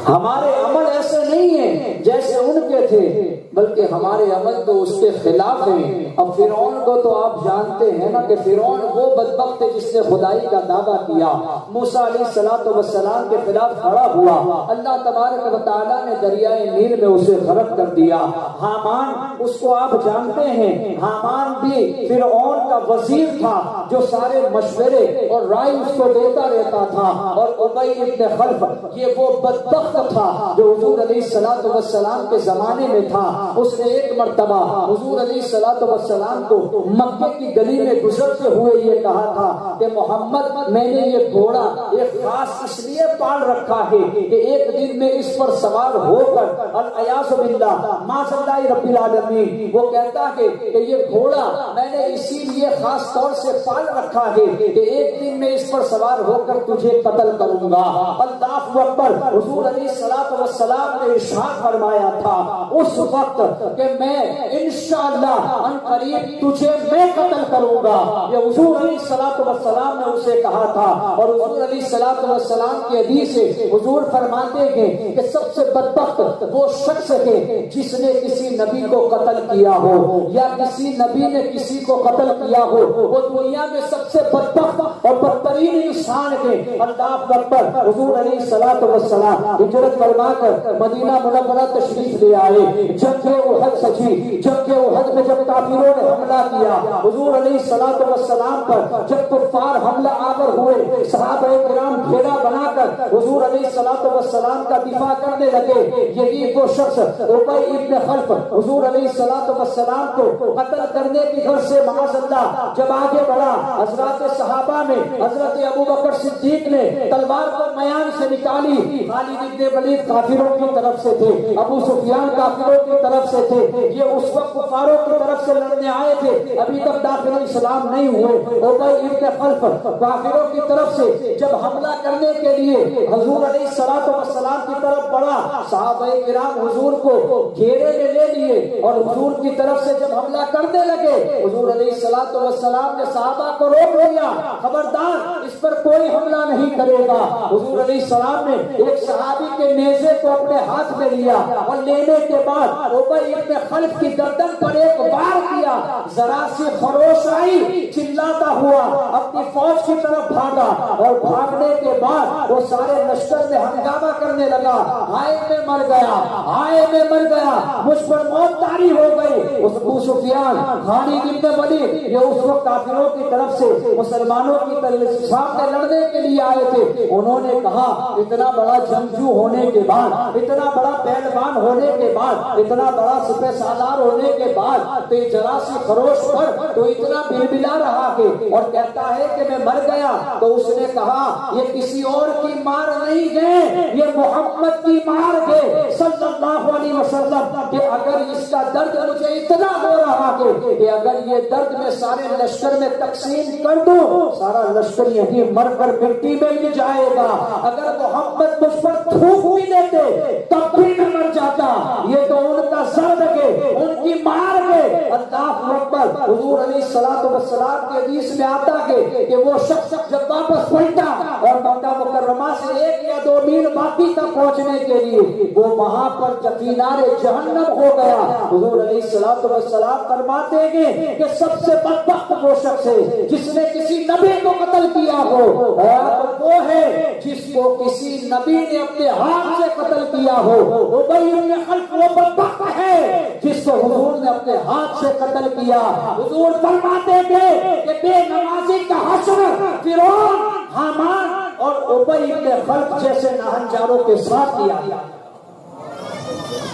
ہمارے عمل ایسے نہیں ہیں جیسے ان کے تھے، بلکہ ہمارے عمل تو اس کے خلاف ہیں۔ اب فرعون کو تو آپ جانتے ہیں نا کہ فرعون وہ بدبخت ہے جس نے خدائی کا دعویٰ کیا، موسیٰ علیہ السلام کے خلاف کھڑا ہوا، اللہ تبارک و تعالیٰ نے دریائے نیل میں اسے غرق کر دیا۔ حامان اس کو آپ جانتے ہیں، حامان بھی فرعون کا وزیر تھا جو سارے مشورے اور رائے اس کو دیتا رہتا تھا، اور ابی ابن خلف یہ وہ بدبخت تھا جو حضور علیہ السلام کے زمانے میں تھا۔ اس نے ایک مرتبہ حضور علیہ السلام کو مکے کی گلی میں گزرتے ہوئے یہ کہا تھا کہ محمد میں نے یہ گھوڑا ایک خاص اس لیے پال رکھا ہے کہ ایک دن میں اس پر سوار ہو کر العیاذ باللہ معاذ اللہ رب العالمین، وہ کہتا ہے کہ یہ گھوڑا میں نے اسی لیے خاص طور سے پال رکھا ہے کہ ایک دن میں اس پر سوار ہو کر تجھے قتل کروں گا۔ اللہ اکبر۔ حضور علیہ السلام نے ارشاد فرمایا تھا اس وقت کہ میں انشاءاللہ ان قریب تجھے میں قتل کروں گا، یہ حضور علیہ السلام نے اسے کہا تھا۔ اور حضور علیہ السلام کی حدیث سے حضور فرماتے ہیں کہ سب سے بدبخت وہ شخص ہے جس نے کسی نبی کو قتل کیا ہو یا کسی نبی نے کسی کو قتل کیا ہو، وہ دنیا میں سب سے بدبخت اور بدترین انسان ہے۔ اللہ اکبر۔ حضور علیہ السلام ہجرت فرما کر مدینہ منورہ تشریف لے آئے۔ جنگ احد سچی، جنگ احد میں جب کافروں نے حملہ کیا حضور علیہ السلام پر، جب کفار حملہ آور ہوئے، صحابہ کرام گھیرا بنا کر حضور علیہ السلام کا دفاع کرنے لگے، یہی وہ شخص ابی ابن خلف حضور علیہ السلام کو قتل کرنے کی غرض سے معاذ اللہ جب آگے بڑھا، حضرات صحابہ میں حضرت ابوبکر صدیق نے تلوار کو میان سے نکالی، خالد ابن ولید کافروں کی طرف سے تھے، ابو سفیان کافروں کی طرف سے تھے، یہ اس وقت کفاروں کی طرف سے لڑنے آئے تھے، ابھی تک داخل اسلام نہیں ہوئے۔ ابی ابن خلف کافروں کی طرف سے جب حملہ کرنے کے لیے حضور علیہ السلام کی طرف بڑھا، صحابہ کرام حضور کو گھیرے میں لے لیے اور حضور کی طرف سے جب حملہ کرنے لگے، حضور علیہ السلام نے صحابہ کو روک لیا، خبردار اس پر کوئی حملہ نہیں کرے گا۔ حضور علیہ السلام نے ایک صحابی کے نیزے کو اپنے ہاتھ میں لیا اور لینے کے بعد ابی ابن خلف کی گردن پر ایک وار کیا، ذرا سی خروش آئی، چلاتا ہوا اپنی فوج کی طرف بھاگا، اور بھاگنے کے بعد وہ سارے لشکر میں ہنگامہ کرنے لگا، ہائے میں مر گیا، ہائے میں مر گیا، مجھ پر موت طاری ہو گئی۔ ابو سفیان، خالد ابن ولید یہ اس وقت کافروں کی طرف سے مسلمانوں کی طرف سامنے لڑنے کے لیے آئے تھے۔ انہوں نے کہا اتنا بڑا جنگجو ہونے کے بعد، اتنا بڑا پہلوان ہونے کے بعد، اتنا بڑا سپہ سالار ہونے کے بعد تو ذرا سی خروش پر تو اتنا بلبلا رہا ہے اور کہتا ہے کہ میں مر گیا۔ تو اس نے کہا یہ کسی اور کی مار نہیں ہے، یہ محمد کی مار ہے صلی اللہ علیہ وسلم، کہ اگر اس کا درد مجھے اتنا ہو رہا ہے کہ اگر یہ درد میں سارے لشکر میں تقسیم کر دوں، سارا لشکر یہی مر کر مٹی میں مل جائے گا، اگر محمد مجھ پر تھوک بھی دیتے تب بھی میں مر جاتا، یہ تو ان کا درد ہے، ان کی مار ہے۔ اللہ اکبر۔ حضور علیہ السلام کے حدیث میں آتا ہے کہ وہ شخص جب واپس پلٹا اور مکہ مکرمہ سے 1 یا 2 میل باقی تک پہنچنے کے لیے وہ وہاں پر کنارے جہنم ہو گیا۔ حضور علیہ السلام فرماتے ہیں کہ سب سے بدبخت وہ شخص ہے جس نے کسی نبی کو قتل کیا ہو، اور وہ ہے جس کو کسی نبی نے اپنے ہاتھ سے قتل کیا ہو۔ ابی ابن خلف وہ بدبخت ہے جس کو حضور نے اپنے ہاتھ سے قتل کیا۔ حضور فرماتے تھے کہ بے نمازی کا حشر فرعون، حامان اور ابی ابن خلف جیسے ناہنجاروں کے ساتھ کیا۔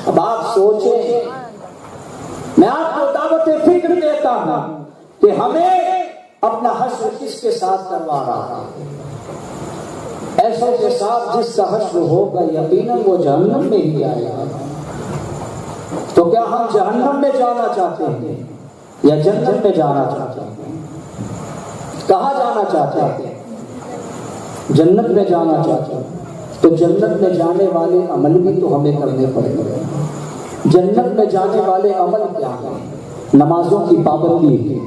اب آپ سوچیں، میں آپ کو دعوت فکر دیتا ہوں کہ ہمیں اپنا حشر کس کے ساتھ کروا رہا ہے؟ ایسے کے ساتھ جس کا حشر ہوگا یقیناً وہ جہنم میں ہی آئے گا۔ تو کیا ہم جہنم میں جانا چاہتے ہیں یا جنت میں جانا چاہتے ہیں؟ کہاں جانا چاہتے ہیں؟ جنت میں جانا چاہتے ہیں تو جنت میں جانے والے عمل بھی تو ہمیں کرنے پڑیں گے۔ جنت میں جانے والے عمل کیا ہیں؟ نمازوں کی پابندی،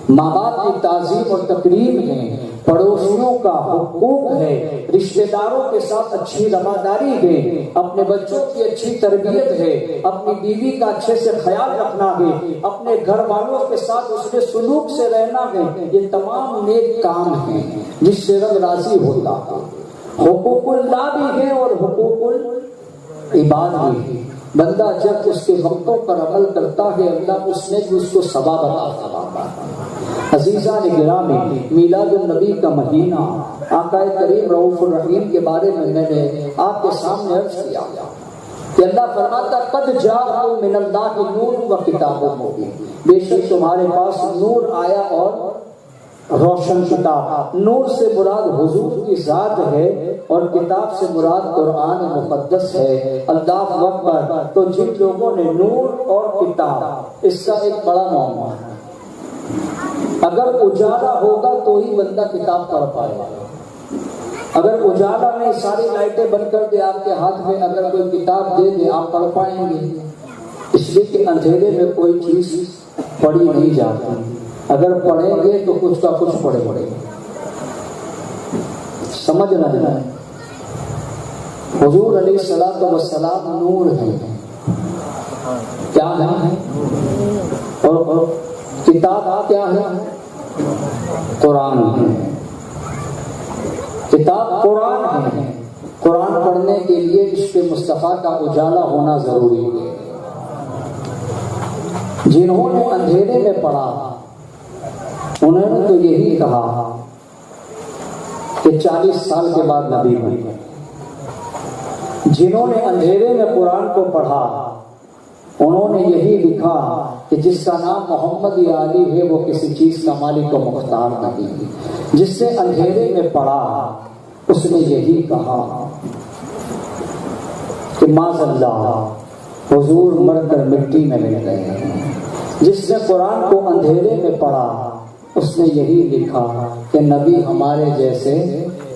ماں باپ کی تعظیم اور تکریم ہے، پڑوسیوں کا حقوق ہے، رشتہ داروں کے ساتھ اچھی رواداری ہے، اپنے بچوں کی اچھی تربیت ہے، اپنی بیوی کا اچھے سے خیال رکھنا ہے، اپنے گھر والوں کے ساتھ اس کے سلوک سے رہنا ہے۔ یہ تمام نیک کام ہیں جس سے رب راضی ہوتا ہے۔ حقوق اللہ بھی ہے اور حقوق العباد بھی ہے۔ بندہ جب اس کے وقتوں پر عمل کرتا ہے اللہ اس میں بھی اس کو ثواب عطا فرماتا ہے۔ عزیزان گرامی، میلاد النبی کا مہینہ، آقا کریم رؤوف الرحیم کے بارے میں میں نے آپ کے سامنے عرض کیا کہ اللہ فرماتا قد جاءکم من اللہ نور و کتاب مبین، بے شک تمہارے پاس نور آیا اور روشن کتاب۔ نور سے مراد حضور کی ذات ہے اور کتاب سے مراد قرآن مقدس ہے۔ اللہ اکبر۔ تو جن لوگوں نے نور اور کتاب، اس کا ایک بڑا معاملہ ہے۔ اگر اجالا ہوگا تو ہی بندہ کتاب پڑھ پائے گا۔ اگر اجالا میں ساری لائٹیں بند کر دے آپ کے ہاتھ میں، اگر کوئی کتاب دے دے آپ پڑھ پائیں گے؟ اس لیے کہ اندھیرے میں کوئی چیز پڑھی نہیں جاتی، اگر پڑھیں گے تو کچھ کا کچھ پڑھے پڑے گا۔ سمجھ رہے ہیں؟ حضور علیہ الصلوۃ والسلام نور ہیں، کیا ہے؟ اور کتاب کیا ہے؟ قرآن ہے۔ کتاب قرآن ہے۔ قرآن پڑھنے کے لیے عشق مصطفیٰ کا اجالا ہونا ضروری ہے۔ جنہوں نے اندھیرے میں پڑھا انہوں نے تو یہی کہا کہ 40 سال کے بعد نبی بنے۔ جنہوں نے اندھیرے میں قرآن کو پڑھا انہوں نے یہی لکھا کہ جس کا نام محمد یا علی ہے وہ کسی چیز کا مالک و مختار نہیں۔ جس سے اندھیرے میں پڑھا اس نے یہی کہا کہ معاذ اللہ حضور مر کر مٹی میں مل گئے ہیں۔ جس نے قرآن کو اندھیرے میں پڑھا اس نے یہی لکھا کہ نبی ہمارے جیسے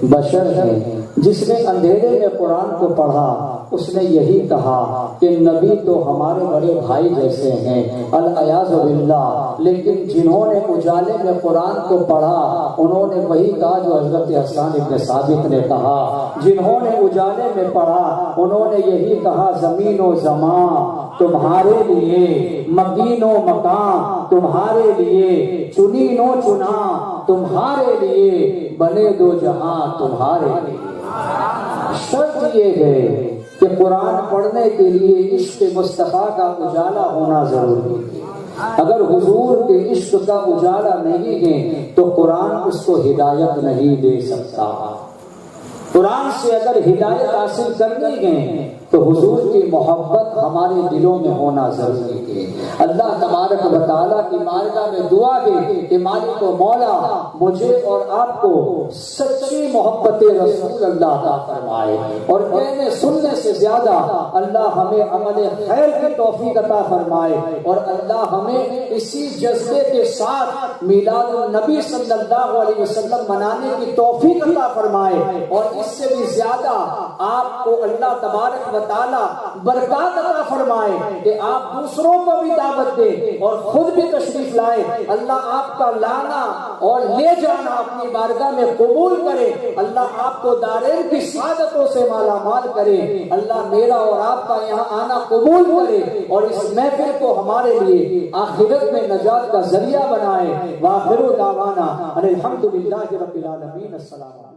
بشر ہیں۔ جس نے اندھیرے میں قرآن کو پڑھا اس نے یہی کہا کہ نبی تو ہمارے بڑے بھائی جیسے ہیں، العیاذ باللہ۔ لیکن جنہوں نے اجالے میں قرآن کو پڑھا انہوں نے وہی کہا جو حضرت حسان ابن ثابت نے کہا۔ جنہوں نے اجالے میں پڑھا انہوں نے یہی کہا زمین و زمان تمہارے لیے، مکین و مکان تمہارے لیے، چنین و چنا تمہارے لیے، بنے دو جہاں تمہارے لیے۔ شرط یہ ہے کہ قرآن پڑھنے کے لیے عشق مصطفیٰ کا اجالا ہونا ضروری ہے۔ اگر حضور کے عشق کا اجالا نہیں ہے تو قرآن اس کو ہدایت نہیں دے سکتا۔ قرآن سے اگر ہدایت حاصل کرنی ہے تو حضور کی محبت ہمارے دلوں میں ہونا ضروری ہے۔ اللہ تبارک و تعالیٰ کی بارگاہ میں دعا ہے کہ مالک و مولا مجھے اور آپ کو سچی محبت رسول اللہ عطا فرمائے، اور کہنے سننے سے زیادہ اللہ ہمیں عمل خیر کی توفیق عطا فرمائے، اور اللہ ہمیں اسی جذبے کے ساتھ میلاد النبی صلی اللہ علیہ وسلم منانے کی توفیق عطا فرمائے، اور اس سے بھی زیادہ آپ کو اللہ تبارک و تعالی برکات عطا فرمائے کہ آپ دوسروں کو بھی دعوت دیں اور خود بھی تشریف لائے۔ اللہ آپ کا لانا اور لے جانا اپنی بارگاہ میں قبول کرے۔ اللہ آپ کو دارین کی سعادتوں سے مالا مال کرے۔ اللہ میرا اور آپ کا یہاں آنا قبول کرے اور اس محفل کو ہمارے لیے آخرت میں نجات کا ذریعہ بنائے۔ وآخر دعوانا ان الحمد للہ رب العالمین۔ السلام علیکم۔